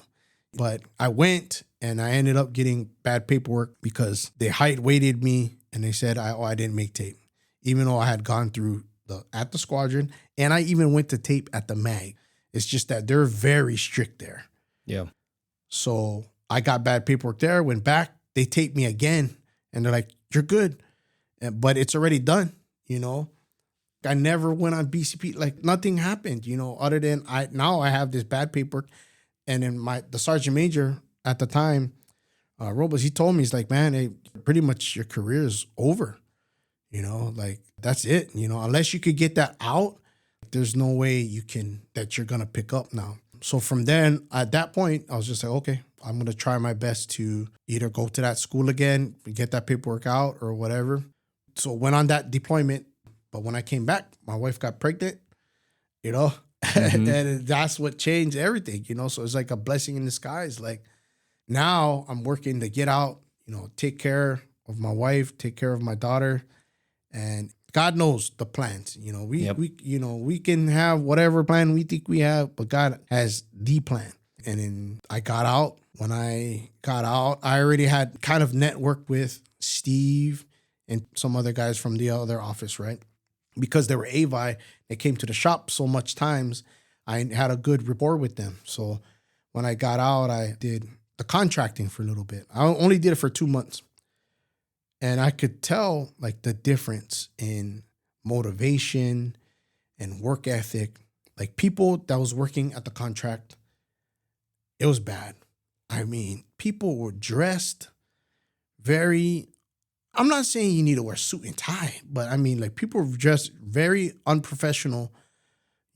but I went and I ended up getting bad paperwork because they height weighted me and they said I didn't make tape, even though I had gone through at the squadron and I even went to tape at the MAG. It's just that they're very strict there. Yeah. So I got bad paperwork there, went back, they taped me again and they're like, you're good. But it's already done, I never went on BCP. Like nothing happened, other than I have this bad paperwork. And then the sergeant major at the time, Robles, he told me, he's like, man, hey, pretty much your career is over. Like that's it. Unless you could get that out, there's no way that you're going to pick up now. So from then, at that point, I was just like, okay, I'm going to try my best to either go to that school again, get that paperwork out or whatever. So went on that deployment. But when I came back, my wife got pregnant, and that's what changed everything, So it's like a blessing in disguise. Like now I'm working to get out, take care of my wife, take care of my daughter, and God knows the plans. We can have whatever plan we think we have, but God has the plan. And then I got out. When I got out, I already had kind of networked with Steve and some other guys from the other office, right? Because they were AVI, they came to the shop so much times, I had a good rapport with them. So when I got out, I did the contracting for a little bit. I only did it for 2 months. And I could tell like the difference in motivation and work ethic. Like people that was working at the contract, it was bad. I mean, people were dressed very... I'm not saying you need to wear a suit and tie, but I mean, like people were just very unprofessional,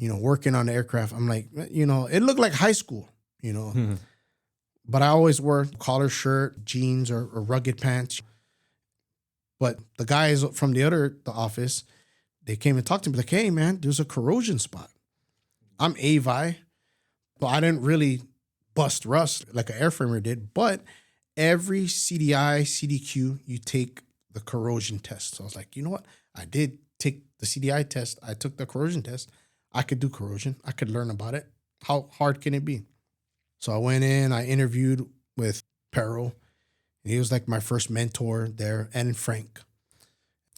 working on the aircraft. I'm like, it looked like high school, but I always wore collar shirt, jeans or rugged pants. But the guys from the office, they came and talked to me like, hey man, there's a corrosion spot. I'm AVI, but I didn't really bust rust like an airframer did, but every CDI, CDQ, you take the corrosion test. So I was like, you know what? I did take the CDI test. I took the corrosion test. I could do corrosion. I could learn about it. How hard can it be? So I went in, I interviewed with Perro. And he was like my first mentor there, and Frank.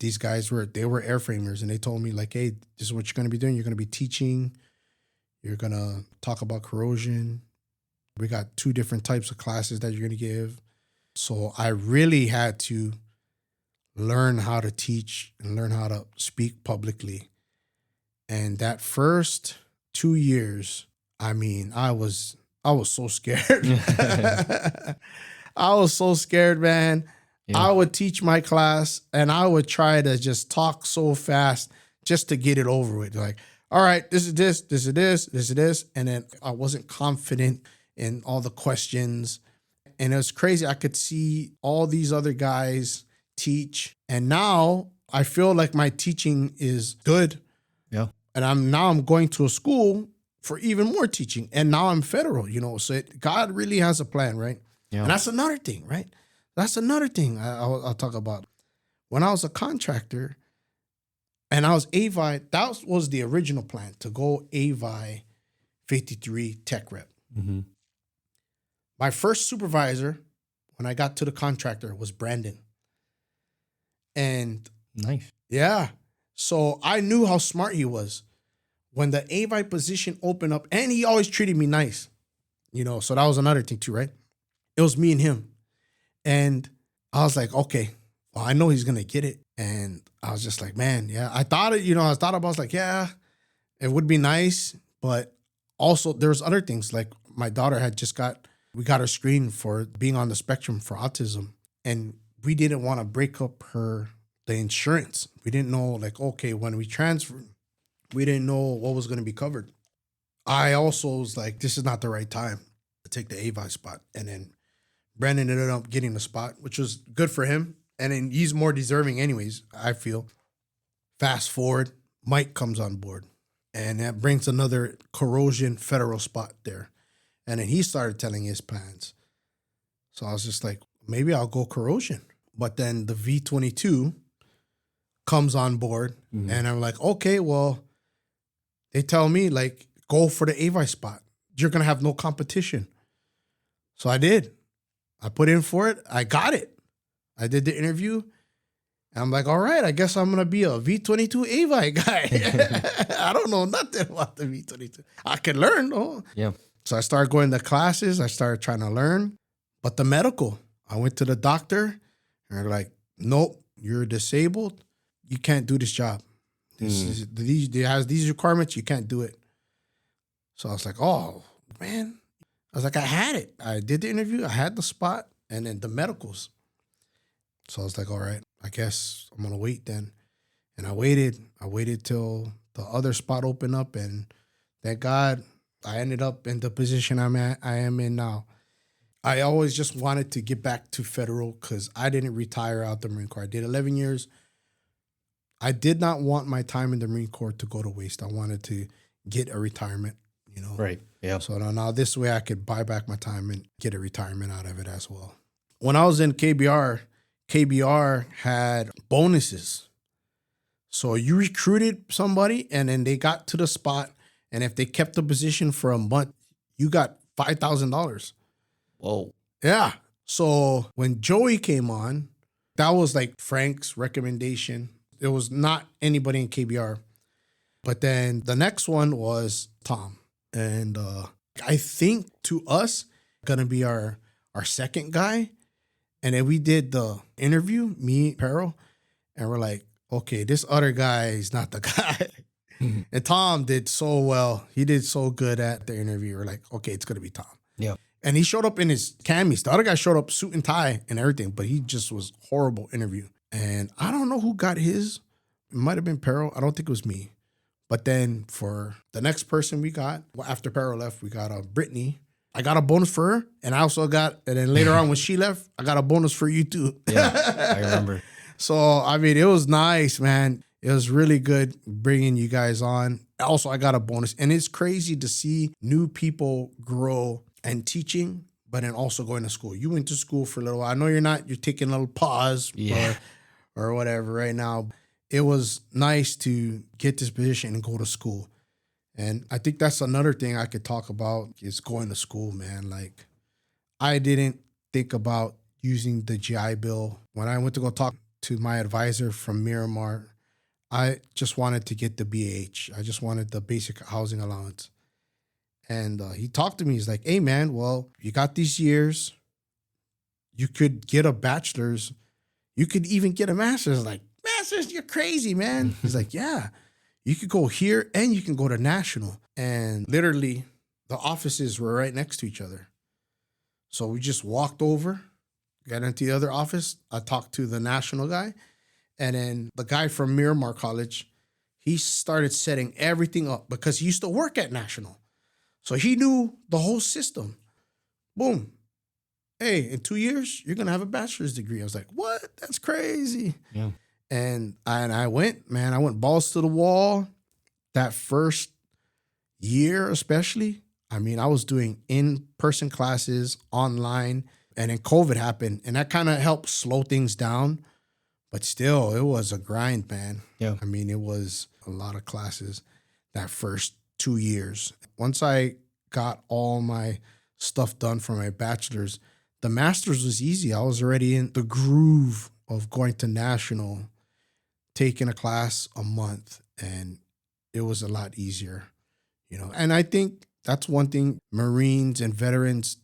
These guys were airframers, and they told me like, hey, this is what you're going to be doing. You're going to be teaching. You're going to talk about corrosion. We got 2 different types of classes that you're going to give. So I really had to learn how to teach and learn how to speak publicly. And that first 2 years, I mean, I was so scared. I was so scared, man. Yeah. I would teach my class and I would try to just talk so fast just to get it over with. Like, all right, this is this, this is this, this is this. And then I wasn't confident in all the questions. And it was crazy. I could see all these other guys teach. And now I feel like my teaching is good. Yeah. And I'm going to a school for even more teaching. And now I'm federal, so God really has a plan, right? Yeah. And that's another thing, right? That's another thing I'll talk about. When I was a contractor and I was AVI, that was the original plan, to go AVI 53 tech rep. Mm-hmm. My first supervisor when I got to the contractor was Brandon. And Nice. yeah, so I knew how smart he was. When the AVI position opened up, and he always treated me nice, so that was another thing too, right? It was me and him. And I was like, okay, well, I know he's going to get it. And I was just like, man, yeah. I thought about, I was like, yeah, it would be nice. But also there's other things. Like my daughter we got her screened for being on the spectrum for autism. And we didn't want to break up the insurance. We didn't know, like, okay, when we transferred, we didn't know what was going to be covered. I also was like, this is not the right time to take the AVI spot. And then Brandon ended up getting the spot, which was good for him. And then he's more deserving anyways, I feel. Fast forward, Mike comes on board. And that brings another corrosion federal spot there. And then he started telling his plans. So I was just like, maybe I'll go corrosion. But then the V-22 comes on board. Mm-hmm. And I'm like, okay, well, they tell me, like, go for the AVI spot. You're going to have no competition. So I did. I put in for it. I got it. I did the interview. And I'm like, all right, I guess I'm going to be a V-22 AVI guy. I don't know nothing about the V-22. I can learn, though. Yeah. So I started going to classes. I started trying to learn. But the medical, I went to the doctor. And they're like, nope, you're disabled. You can't do this job. These requirements, you can't do it. So I was like, oh, man. I was like, I had it. I did the interview. I had the spot. And then the medicals. So I was like, all right, I guess I'm going to wait then. And I waited. I waited till the other spot opened up. And thank God I ended up in the position I am in now. I always just wanted to get back to federal because I didn't retire out the Marine Corps. I did 11 years. I did not want my time in the Marine Corps to go to waste. I wanted to get a retirement, Right. Yeah. So now this way I could buy back my time and get a retirement out of it as well. When I was in KBR had bonuses. So you recruited somebody and then they got to the spot. And if they kept the position for a month, you got $5,000. Whoa. Yeah. So when Joey came on, that was like Frank's recommendation. It was not anybody in KBR. But then the next one was Tom. And I think to us, going to be our second guy. And then we did the interview, me, Perro, and we're like, okay, this other guy is not the guy. Mm-hmm. And Tom did so well. He did so good at the interview. We're like, okay, it's going to be Tom. Yeah. And he showed up in his camis. The other guy showed up suit and tie and everything, but he just was horrible interview. And I don't know who got his. It might have been Perro. I don't think it was me. But then for the next person we got, after Perro left, we got Brittany. I got a bonus for her. And I also and then later on when she left, I got a bonus for you too. Yeah, I remember. So, I mean, it was nice, man. It was really good bringing you guys on. Also, I got a bonus. And it's crazy to see new people grow and teaching, but then also going to school. You went to school for a little while. I know you're taking a little pause or whatever right now. It was nice to get this position and go to school. And I think that's another thing I could talk about is going to school, man. Like, I didn't think about using the GI Bill. When I went to go talk to my advisor from Miramar, I just wanted to get the BAH. I just wanted the basic housing allowance. And he talked to me. He's like, hey, man, well, you got these years. You could get a bachelor's. You could even get a master's. Like, master's, you're crazy, man. He's like, yeah, you could go here and you can go to national. And literally, the offices were right next to each other. So we just walked over, got into the other office. I talked to the national guy. And then the guy from Miramar College, he started setting everything up because he used to work at national. So he knew the whole system. Boom. Hey, in 2 years, you're going to have a bachelor's degree. I was like, what? That's crazy. Yeah. And I went balls to the wall. That first year, especially, I mean, I was doing in-person classes online, and then COVID happened, and that kind of helped slow things down. But still, it was a grind, man. Yeah. I mean, it was a lot of classes that first 2 years. Once I got all my stuff done for my bachelor's. The master's was easy. I was already in the groove of going to national, taking a class a month, and it was a lot easier, you know. And I think that's one thing Marines and veterans,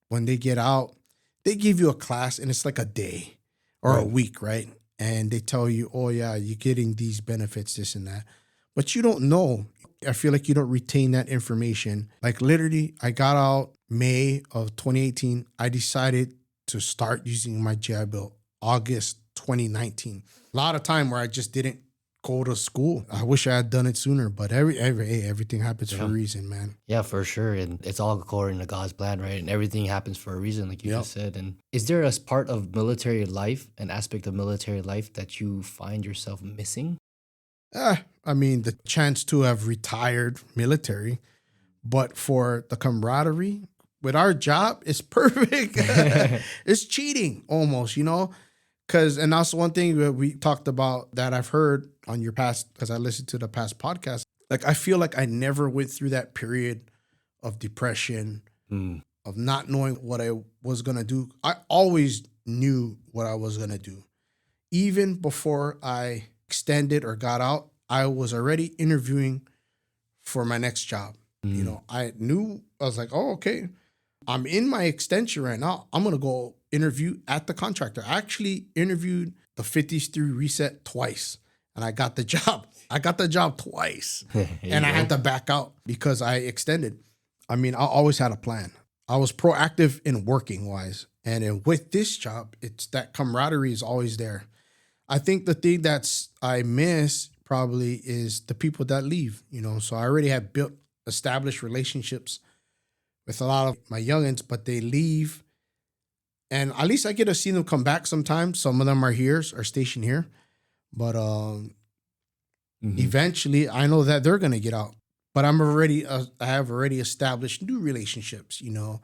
when they get out, they give you a class and it's like a day or a week, right? And they tell you, oh yeah, you're getting these benefits, this and that. But you don't know. I feel like you don't retain that information. Like literally, I got out May of 2018. I decided to start using my GI Bill August 2019. A lot of time where I just didn't go to school. I wish I had done it sooner, but everything happens for a reason, man. Yeah, for sure. And it's all according to God's plan, right? And everything happens for a reason, like you just said. And is there a part of military life, an aspect of military life that you find yourself missing? I mean, the chance to have retired military, but for the camaraderie with our job, it's perfect. It's cheating almost, you know? And that's one thing that we talked about that I've heard on your past, because I listened to the past podcast. Like, I feel like I never went through that period of depression, of not knowing what I was going to do. I always knew what I was going to do. Even before I extended or got out, I was already interviewing for my next job. You know, I was like, oh, okay, I'm in my extension right now. I'm going to go interview at the contractor. I actually interviewed the 53 reset twice and I got the job. I got the job twice and I had to back out because I extended. I mean, I always had a plan. I was proactive in working wise. And with this job, it's that camaraderie is always there. I think the thing I miss probably is the people that leave, you know. So I already have established relationships with a lot of my youngins, but they leave. And at least I get to see them come back sometimes. Some of them are stationed here. But eventually I know that they're going to get out. But I have already established new relationships, you know.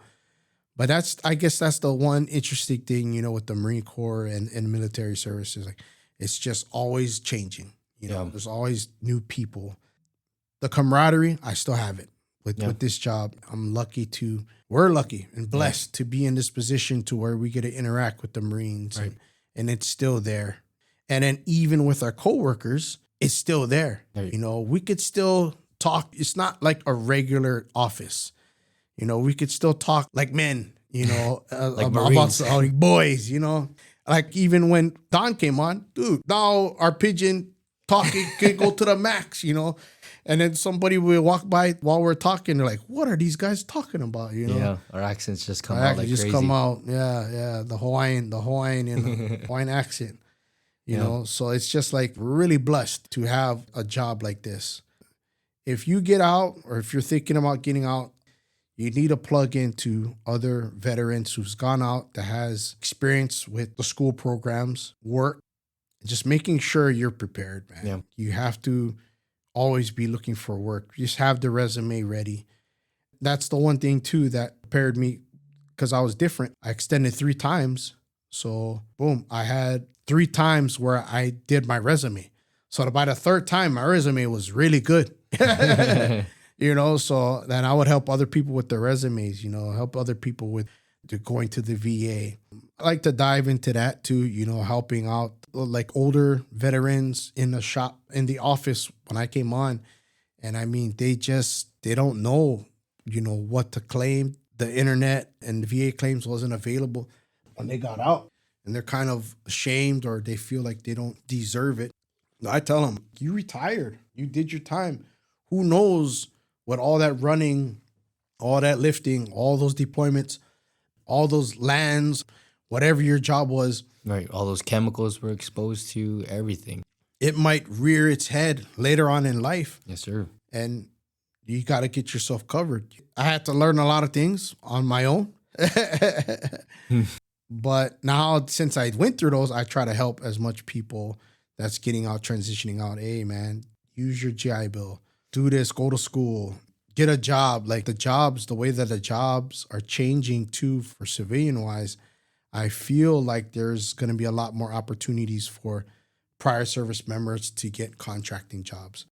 But I guess that's the one interesting thing, you know, with the Marine Corps and military services. Like, it's just always changing. You know, there's always new people. The camaraderie, I still have it with this job. We're lucky and blessed to be in this position to where we get to interact with the Marines, and it's still there. And then even with our coworkers, it's still there. You know, we could still talk. It's not like a regular office. You know, we could still talk like men, you know, like about boys, you know. Like even when Don came on, dude, now our pigeon talking can go to the max, you know. And then somebody will walk by while we're talking. They're like, what are these guys talking about, you know? Yeah, our accents just come out like crazy. Come out, yeah. The Hawaiian and the Hawaiian accent, you know. So it's just like we're really blessed to have a job like this. If you get out or if you're thinking about getting out, you need to plug into other veterans who's gone out that has experience with the school programs, work, just making sure you're prepared, man. Yeah. You have to always be looking for work. Just have the resume ready. That's the one thing too that prepared me because I was different. I extended 3 times. So boom, I had 3 times where I did my resume. So by the 3rd time, my resume was really good. You know, so then I would help other people with their resumes, you know, help other people with going to the VA. I like to dive into that too, you know, helping out like older veterans in the shop, in the office when I came on. And I mean, they don't know, you know, what to claim. The internet and the VA claims wasn't available when they got out. And they're kind of ashamed or they feel like they don't deserve it. I tell them, you retired. You did your time. Who knows what all that running, all that lifting, all those deployments, all those lands, whatever your job was. Right. All those chemicals we're exposed to, everything. It might rear its head later on in life. Yes, sir. And you got to get yourself covered. I had to learn a lot of things on my own. But now, since I went through those, I try to help as much people that's getting out, transitioning out. Hey, man, use your GI Bill. Do this, go to school, get a job. Like the way that the jobs are changing too for civilian wise, I feel like there's going to be a lot more opportunities for prior service members to get contracting jobs.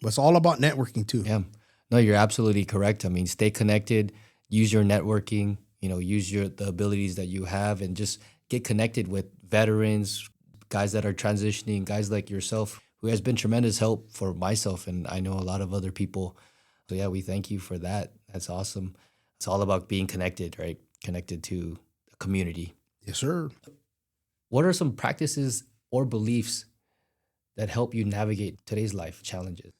But it's all about networking too. Yeah. No, you're absolutely correct. I mean, stay connected, use your networking, use the abilities that you have, and just get connected with veterans, guys that are transitioning, guys like yourself, who has been tremendous help for myself, and I know a lot of other people. So yeah, we thank you for that. That's awesome. It's all about being connected, right? Connected to the community. Yes, sir. What are some practices or beliefs that help you navigate today's life challenges?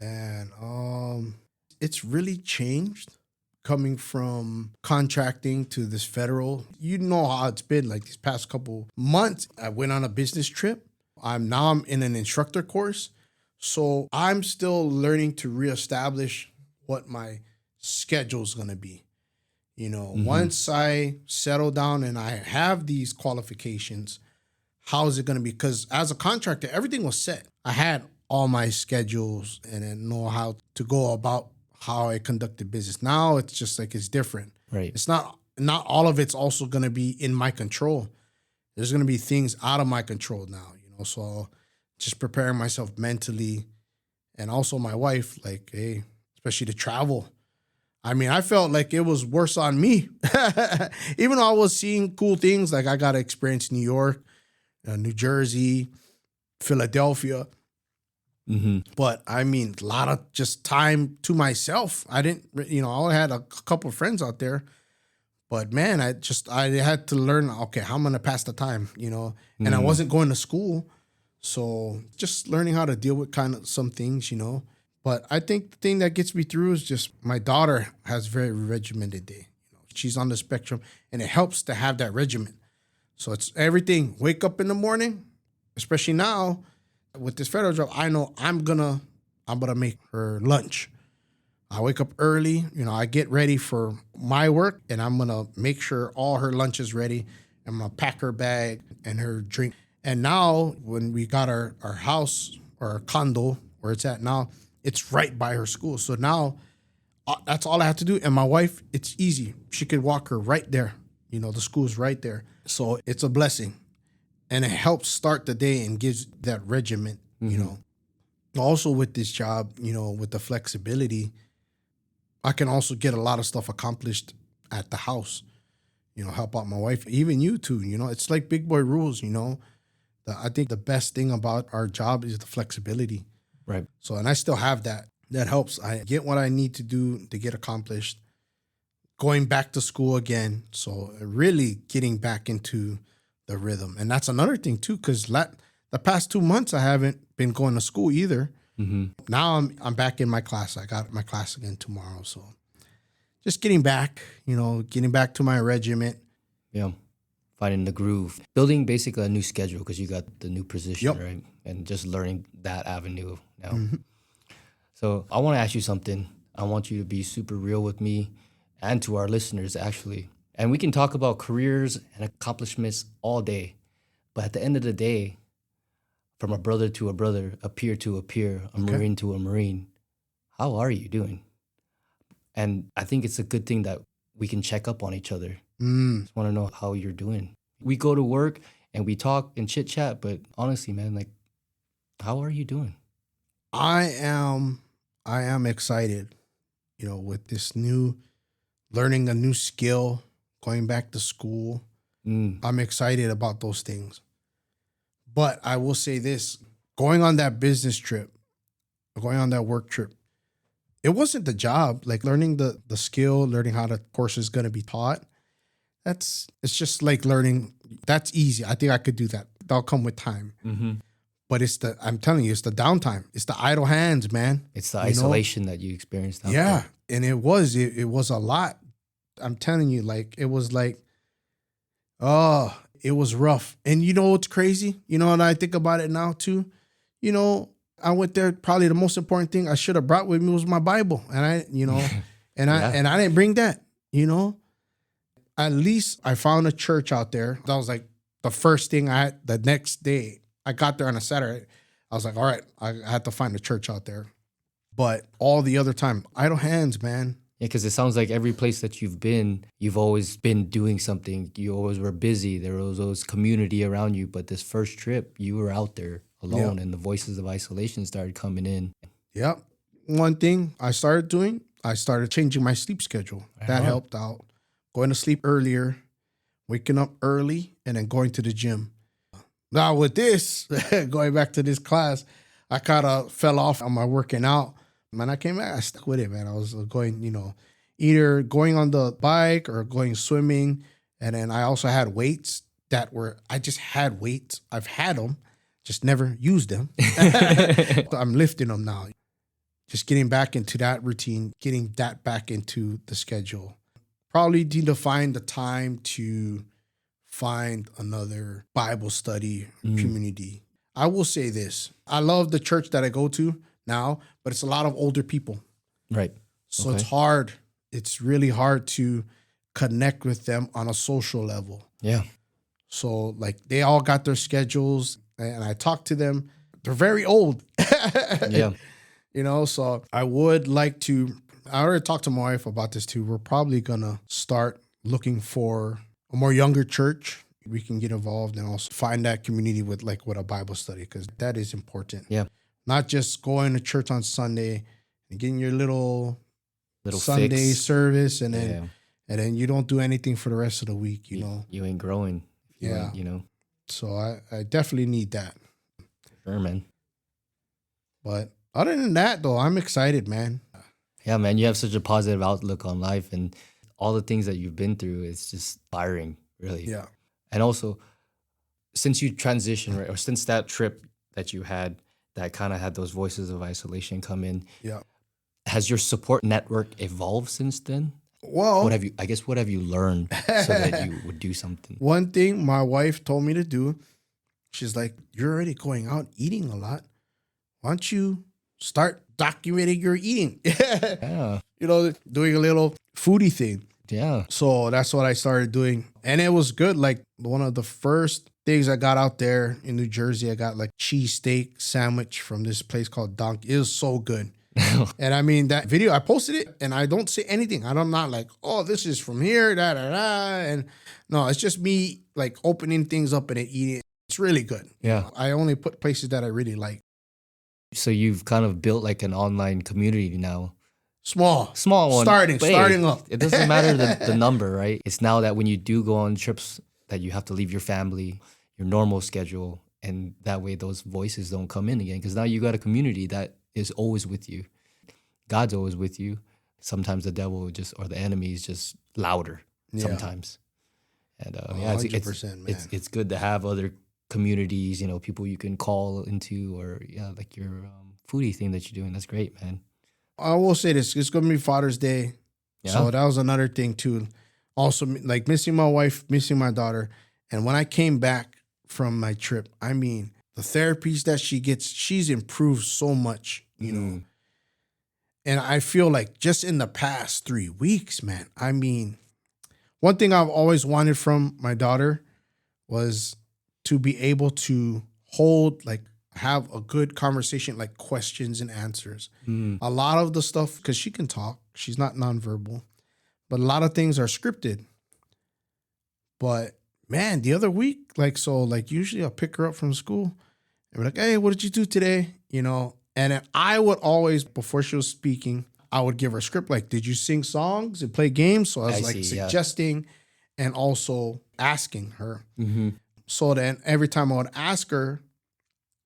Man, it's really changed coming from contracting to this federal. You know how it's been like these past couple months. I went on a business trip. I'm in an instructor course. So I'm still learning to reestablish what my schedule is going to be. Once I settle down and I have these qualifications, how is it going to be? Because as a contractor, everything was set. I had all my schedules and I know how to go about how I conducted business. Now it's just like it's different. Right. It's not all of it's also going to be in my control. There's going to be things out of my control now, So just preparing myself mentally, and also my wife, like, hey, especially to travel. I mean, I felt like it was worse on me, even though I was seeing cool things. Like I got to experience New York, New Jersey, Philadelphia. Mm-hmm. But I mean, a lot of just time to myself. I didn't, I had a couple of friends out there, but man, I had to learn, okay, how I'm going to pass the time, and I wasn't going to school. So just learning how to deal with kind of some things, But I think the thing that gets me through is just my daughter has very regimented day. She's on the spectrum, and it helps to have that regimen. So it's everything. Wake up in the morning, especially now with this federal job. I know I'm gonna make her lunch. I wake up early. I get ready for my work, and I'm gonna make sure all her lunch is ready. I'm gonna pack her bag and her drink. And now, when we got our house or our condo where it's at now, it's right by her school. So now that's all I have to do. And my wife, it's easy. She could walk her right there. The school's right there. So it's a blessing. And it helps start the day and gives that regiment, Also with this job, with the flexibility, I can also get a lot of stuff accomplished at the house, help out my wife, even you too, it's like big boy rules, I think the best thing about our job is the flexibility. Right. So, and I still have that. That helps. I get what I need to do to get accomplished. Going back to school again. So really getting back into the rhythm. And that's another thing too, because the past 2 months, I haven't been going to school either. Mm-hmm. Now I'm back in my class. I got my class again tomorrow. So just getting back, getting back to my regiment. Yeah. Finding the groove, building basically a new schedule because you got the new position, right? And just learning that avenue now. Mm-hmm. So I want to ask you something. I want you to be super real with me and to our listeners, actually. And we can talk about careers and accomplishments all day. But at the end of the day, from a brother to a brother, a peer to a peer, a Marine to a Marine, how are you doing? And I think it's a good thing that we can check up on each other. Just want to know how you're doing. We go to work and we talk and chit chat, but honestly, man, like, how are you doing? I am excited, with this learning a new skill, going back to school. I'm excited about those things. But I will say this, going on that business trip, going on that work trip, it wasn't the job, like learning the skill, learning how the course is going to be taught. It's just like learning. That's easy. I think I could do that. That'll come with time. Mm-hmm. But I'm telling you, it's the downtime. It's the idle hands, man. It's the isolation that you experienced out there. And it was a lot. I'm telling you, like, it was like, oh, it was rough. And you know what's crazy? And I think about it now too. I went there, probably the most important thing I should have brought with me was my Bible. And I didn't bring that, At least I found a church out there. That was like the first thing the next day. I got there on a Saturday. I was like, all right, I had to find a church out there. But all the other time, idle hands, man. Yeah, because it sounds like every place that you've been, you've always been doing something. You always were busy. There was always community around you. But this first trip, you were out there alone, and the voices of isolation started coming in. Yep. one thing I started doing, I started changing my sleep schedule. That helped out. Going to sleep earlier, waking up early, and then going to the gym. Now with this, going back to this class, I kind of fell off on my working out. When I came back, I stuck with it, man. I was going, either going on the bike or going swimming. And then I also had weights I just had weights. I've had them, just never used them. I'm lifting them now. Just getting back into that routine, getting that back into the schedule. Probably need to find the time to find another Bible study community. I will say this. I love the church that I go to now, but it's a lot of older people. Right. So it's hard. It's really hard to connect with them on a social level. Yeah. So like they all got their schedules and I talk to them. They're very old. Yeah. So I would like to, I already talked to my wife about this too. We're probably going to start looking for a more younger church. We can get involved and also find that community with a Bible study, because that is important. Yeah. Not just going to church on Sunday and getting your little Sunday fix. Service and then you don't do anything for the rest of the week, you ain't growing. Yeah. So I definitely need that. Sure, man. But other than that, though, I'm excited, man. Yeah, man, you have such a positive outlook on life, and all the things that you've been through, it's just inspiring, really. Yeah. And also, since you transitioned, right, or since that trip that you had that kind of had those voices of isolation come in, has your support network evolved since then? Well, what have you learned so that you would do something? One thing my wife told me to do, she's like, you're already going out eating a lot. Why don't you start documenting your eating? Yeah. Doing a little foodie thing. Yeah. So that's what I started doing. And it was good. Like one of the first things I got out there in New Jersey, I got like cheesesteak sandwich from this place called Donkey. It was so good. And I mean, that video, I posted it and I don't say anything. I'm not like, oh, this is from here, da, da, da. And no, it's just me like opening things up and eating it. It's really good. Yeah. I only put places that I really like. So you've kind of built like an online community now. Small one. Starting up. It doesn't matter the number, right? It's now that when you do go on trips that you have to leave your family, your normal schedule, and that way those voices don't come in again. Because now you got a community that is always with you. God's always with you. Sometimes the devil or the enemy is just louder sometimes. And it's good to have other communities, people you can call into, or like your foodie thing that you're doing. That's great, man. I will say this, it's going to be Father's Day. Yeah. So that was another thing too. Also, like missing my wife, missing my daughter. And when I came back from my trip, I mean, the therapies that she gets, she's improved so much, know. And I feel like just in the past 3 weeks, man, I mean, one thing I've always wanted from my daughter was to be able to have a good conversation, like questions and answers. A lot of the stuff, because she can talk, she's not nonverbal, but a lot of things are scripted. But man, the other week, usually I'll pick her up from school and be like, hey, what did you do today? And then I would always, before she was speaking, I would give her a script like, did you sing songs and play games? So I was suggesting and also asking her. Mm-hmm. So then every time I would ask her,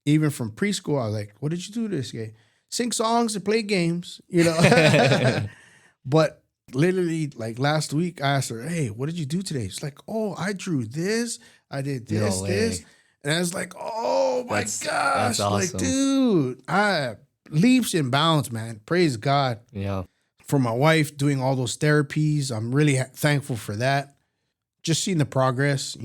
even from preschool, I was like, what did you do this day? Sing songs and play games, But literally, like last week, I asked her, hey, what did you do today? She's like, oh, I drew this. I did this, this. And I was like, oh, my gosh. That's awesome. Like, dude, leaps and bounds, man. Praise God. Yeah. For my wife doing all those therapies, I'm really thankful for that. Just seeing the progress,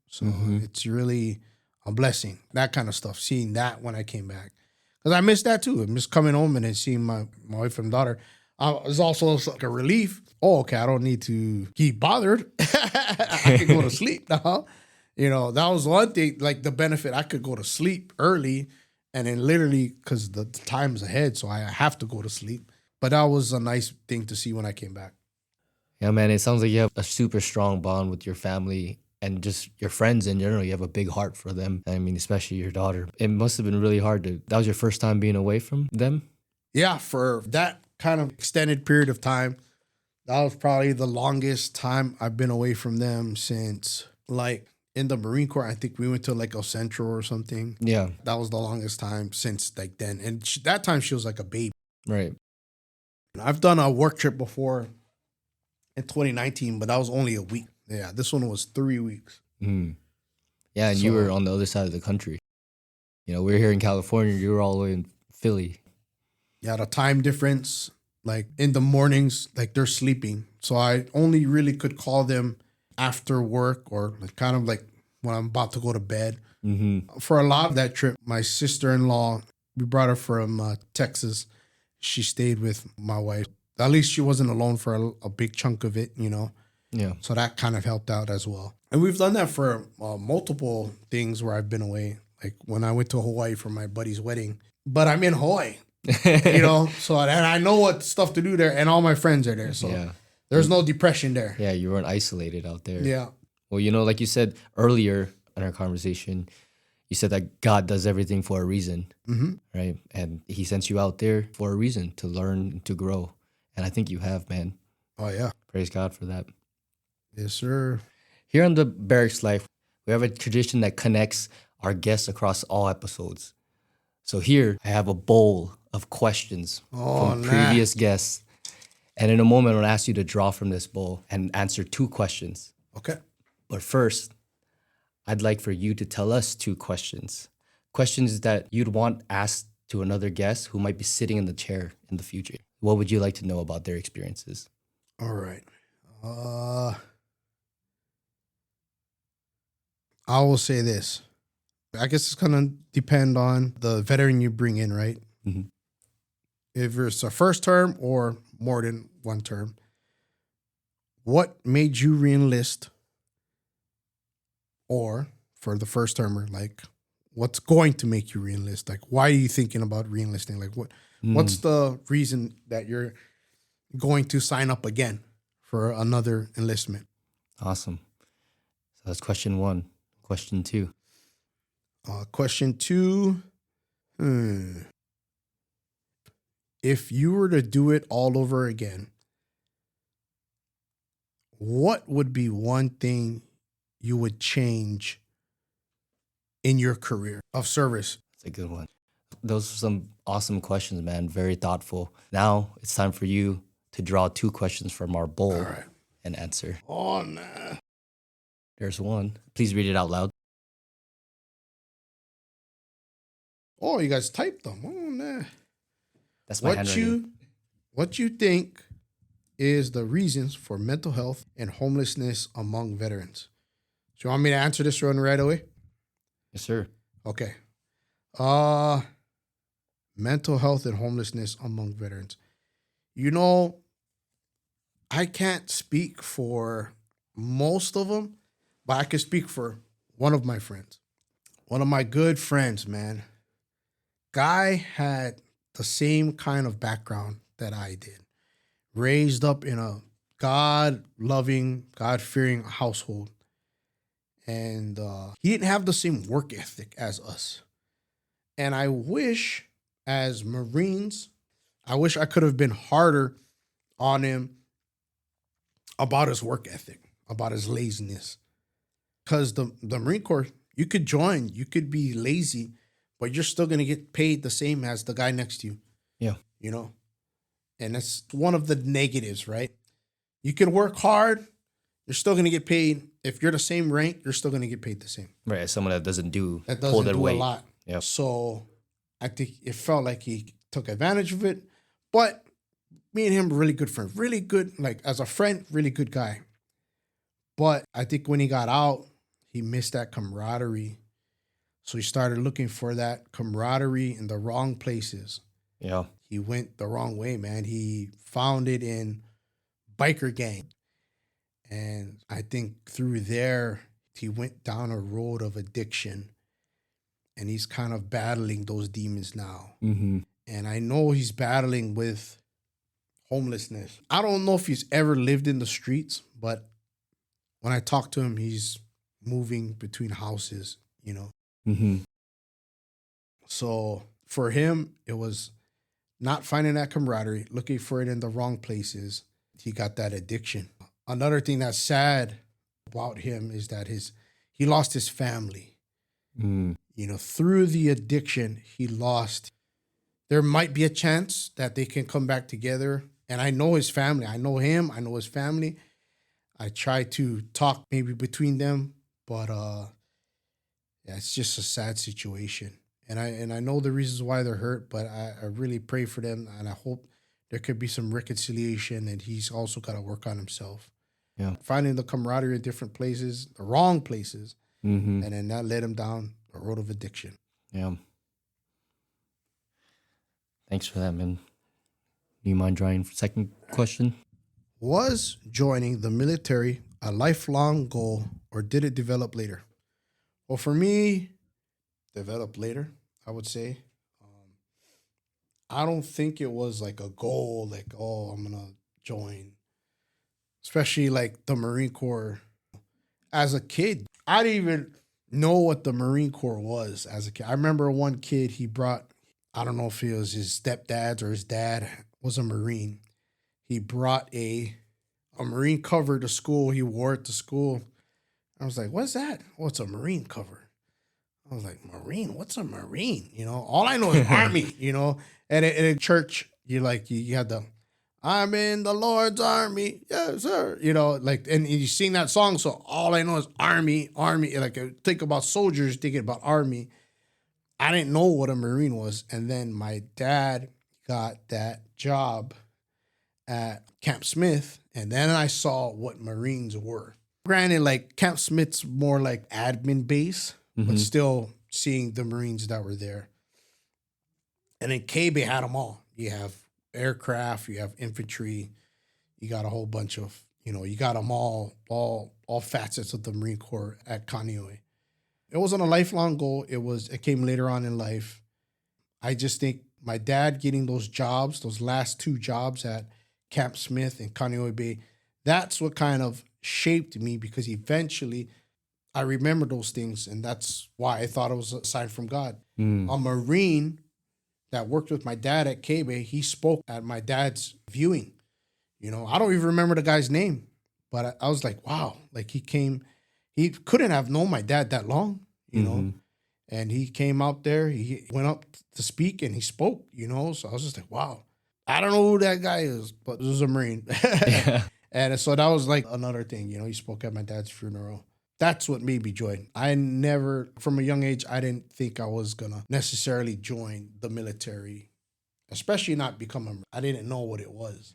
So it's really a blessing, that kind of stuff, seeing that when I came back. Because I missed that too. I missed coming home and then seeing my wife and daughter. It was also like a relief. Oh, okay, I don't need to keep bothered. I can go to sleep now. That was one thing, like the benefit. I could go to sleep early and then literally, because the time's ahead, so I have to go to sleep. But that was a nice thing to see when I came back. Yeah, man, it sounds like you have a super strong bond with your family and just your friends in general. You have a big heart for them. I mean, especially your daughter. It must have been really hard that was your first time being away from them? yeah, for that kind of extended period of time, that was probably the longest time I've been away from them since, like, in the Marine Corps. I think we went to like El Centro or something. Yeah. That was the longest time since like then. And that time she was like a baby. Right. I've done a work trip before in 2019, but that was only a week. Yeah, this one was 3 weeks. Mm. Yeah, and you were on the other side of the country. You know, we're here in California. You were all the way in Philly. Yeah, the time difference, like in the mornings, like they're sleeping. So I only really could call them after work or like kind of like when I'm about to go to bed. Mm-hmm. For a lot of that trip, my sister-in-law, we brought her from Texas. She stayed with my wife. At least she wasn't alone for a big chunk of it, you know. Yeah. So that kind of helped out as well. And we've done that for multiple things where I've been away. Like when I went to Hawaii for my buddy's wedding. But I'm in Hawaii, you know. So and I know what stuff to do there. And all my friends are there. So Yeah. there's no depression there. Yeah, you weren't isolated out there. Yeah. Well, you know, like you said earlier in our conversation, you said that God does everything for a reason, right? And he sends you out there for a reason, to learn, to grow. And I think you have, man. Oh, yeah. Praise God for that. Yes, sir. Here on the Barracks Life, we have a tradition that connects our guests across all episodes. So here, I have a bowl of questions from previous guests. And in a moment, I'm going to ask you to draw from this bowl and answer 2 questions. Okay. But first, I'd like for you to tell us 2 questions. Questions that you'd want asked to another guest who might be sitting in the chair in the future. What would you like to know about their experiences? All right. I will say this. I guess it's going to depend on the veteran you bring in, right? Mm-hmm. If it's a first term or more than one term, what made you reenlist? Or for the first termer, like what's going to make you reenlist? Like, why are you thinking about reenlisting? Like what's the reason that you're going to sign up again for another enlistment? Awesome. So that's question 1. Question 2. Question 2. If you were to do it all over again, what would be one thing you would change in your career of service? That's a good one. Those are some awesome questions, man. Very thoughtful. Now it's time for you to draw 2 questions from our bowl and answer. Oh, nah. There's one. Please read it out loud. Oh, you guys typed them. Oh, nah. That's my handwriting. What you think is the reasons for mental health and homelessness among veterans? Do you want me to answer this one right away? Yes, sir. Okay. Mental health and homelessness among veterans. You know, I can't speak for most of them, but I can speak for one of my friends. One of my good friends, man. Guy had the same kind of background that I did. Raised up in a God-loving, God-fearing household. And he didn't have the same work ethic as us. And I wish, as Marines, I wish I could have been harder on him about his work ethic, about his laziness. Because the Marine Corps, you could join, you could be lazy, but you're still going to get paid the same as the guy next to you. Yeah. You know? And that's one of the negatives, right? You can work hard, you're still going to get paid. If you're the same rank, you're still going to get paid the same. Right, as someone that doesn't pull their weight. A lot. Yep. So I think it felt like he took advantage of it. But me and him were really good friends. Really good, like as a friend, really good guy. But I think when he got out, he missed that camaraderie. So he started looking for that camaraderie in the wrong places. Yeah. He went the wrong way, man. He found it in biker gang. And I think through there, he went down a road of addiction. And he's kind of battling those demons now. Mm-hmm. And I know he's battling with homelessness. I don't know if he's ever lived in the streets, but when I talk to him, he's moving between houses, you know. Mm-hmm. So for him, it was not finding that camaraderie, looking for it in the wrong places. He got that addiction. Another thing that's sad about him is that he lost his family. Through the addiction, he lost. There might be a chance that they can come back together. And I know his family. I know him. I know his family. I try to talk maybe between them, but it's just a sad situation. And I know the reasons why they're hurt, but I really pray for them, and I hope there could be some reconciliation, and he's also got to work on himself. Yeah. Finding the camaraderie in different places, the wrong places, and then that led him down a road of addiction. Yeah. Thanks for that, man. Do you mind drawing second question? Was joining the military a lifelong goal, or did it develop later? Well, for me, developed later, I would say. I don't think it was like a goal, like, oh, I'm going to join. Especially like the Marine Corps. As a kid, I didn't even know what the Marine Corps was as a kid. I remember one kid, he brought, I don't know if it was his stepdad's or his dad was a Marine. He brought a Marine cover to school. He wore it to school. I was like, what's that? Oh, it's a Marine cover. I was like, Marine? What's a Marine? All I know is Army, And in church, you had the, I'm in the Lord's Army. Yes, sir. And you sing that song. So all I know is Army. Like, I think about soldiers, thinking about Army. I didn't know what a Marine was. And then my dad got that job at Camp Smith. And then I saw what Marines were. Granted, like Camp Smith's more like admin base, but still seeing the Marines that were there. And then KB had them all. You have aircraft, you have infantry, you got a whole bunch of, you got them all facets of the Marine Corps at Kaneohe. It wasn't a lifelong goal. It came later on in life. I just think my dad getting those jobs, those last two jobs at Camp Smith and Kaneohe Bay, that's what kind of shaped me, because eventually I remember those things, and that's why I thought it was a sign from God. A Marine that worked with my dad at KB, he spoke at my dad's viewing. I don't even remember the guy's name, but I was like, wow, like he couldn't have known my dad that long, and he came out there, he went up to speak and he spoke, so I was just like, wow, I don't know who that guy is, but this was a Marine. Yeah. And so that was like another thing, he spoke at my dad's funeral. That's what made me join. I never, from a young age, I didn't think I was going to necessarily join the military, especially not become a Marine. I didn't know what it was.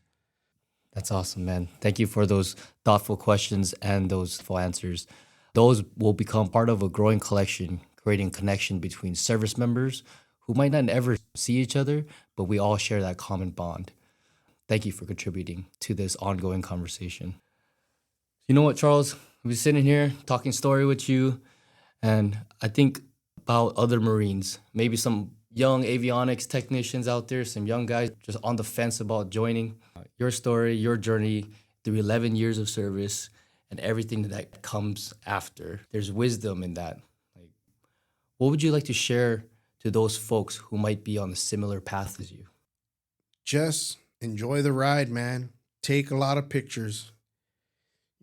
That's awesome, man. Thank you for those thoughtful questions and those full answers. Those will become part of a growing collection, creating connection between service members who might not ever see each other, but we all share that common bond. Thank you for contributing to this ongoing conversation. You know what, Charles? We've been sitting here talking story with you, and I think about other Marines, maybe some young avionics technicians out there, some young guys just on the fence about joining. Your story, your journey through 11 years of service and everything that comes after. There's wisdom in that. What would you like to share to those folks who might be on a similar path as you? Just enjoy the ride, man. Take a lot of pictures.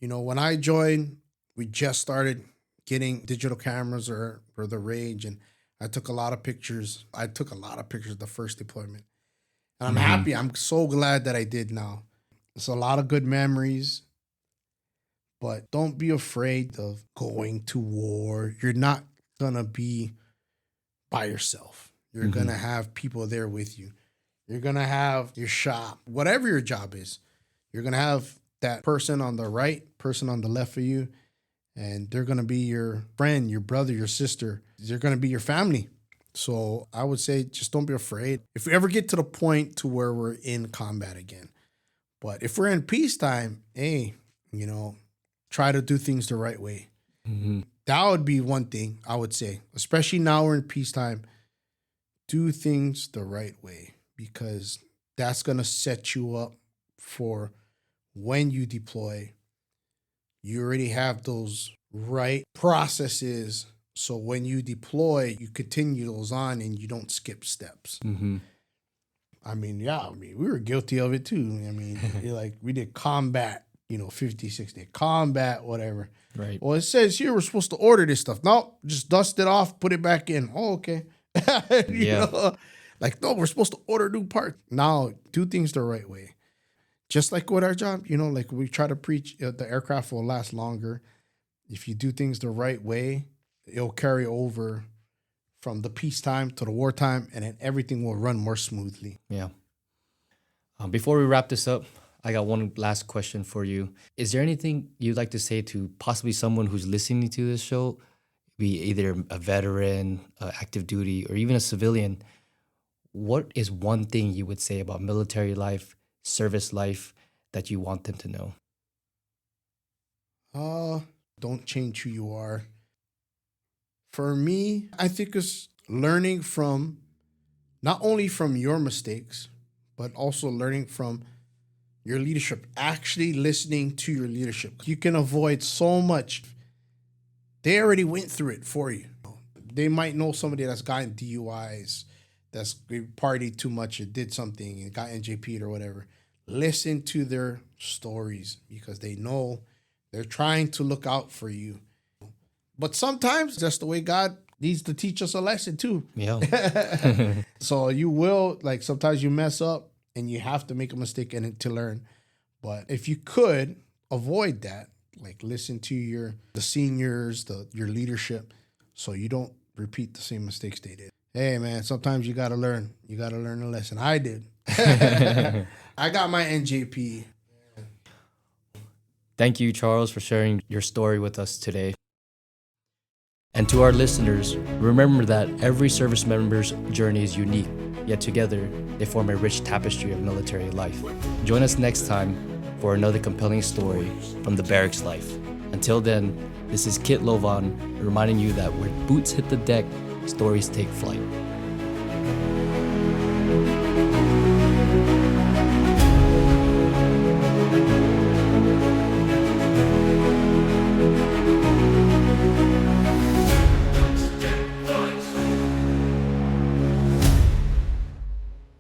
When I joined, we just started getting digital cameras or the range, and I took a lot of pictures. I took a lot of pictures the first deployment. And I'm happy. I'm so glad that I did now. It's a lot of good memories, but don't be afraid of going to war. You're not going to be by yourself. You're going to have people there with you. You're going to have your shop, whatever your job is. You're going to have that person on the right, person on the left of you, and they're going to be your friend, your brother, your sister. They're going to be your family. So I would say just don't be afraid. If we ever get to the point to where we're in combat again. But if we're in peacetime, hey, try to do things the right way. That would be one thing I would say, especially now we're in peacetime. Do things the right way, because that's going to set you up for when you deploy. You already have those right processes. So when you deploy, you continue those on and you don't skip steps. I mean, we were guilty of it too. I mean, like we did combat, 50, 60, combat, whatever. Right. Well, it says here we're supposed to order this stuff. No, just dust it off, put it back in. Oh, okay. Like, no, we're supposed to order new parts. Now, do things the right way. Just like with our job, like we try to preach, the aircraft will last longer. If you do things the right way, it'll carry over from the peacetime to the wartime, and then everything will run more smoothly. Yeah. Before we wrap this up, I got one last question for you. Is there anything you'd like to say to possibly someone who's listening to this show, be either a veteran, active duty, or even a civilian? What is one thing you would say about military life, service life, that you want them to know? Don't change who you are. For me, I think it's learning from, not only from your mistakes, but also learning from your leadership, actually listening to your leadership. You can avoid so much. They already went through it for you. They might know somebody that's gotten DUIs, that's partied too much or did something and got NJP'd or whatever. Listen to their stories because they know they're trying to look out for you. But sometimes that's the way God needs to teach us a lesson too. Yeah. So you will, like, sometimes you mess up and you have to make a mistake in it to learn. But if you could avoid that, like listen to the seniors, your leadership, so you don't repeat the same mistakes they did. Hey man, sometimes you gotta learn. You gotta learn a lesson. I did. I got my NJP. Thank you, Charles, for sharing your story with us today. And to our listeners, remember that every service member's journey is unique, yet together they form a rich tapestry of military life. Join us next time for another compelling story from the Barracks Life. Until then, this is Kit Lovan reminding you that where boots hit the deck, stories take flight.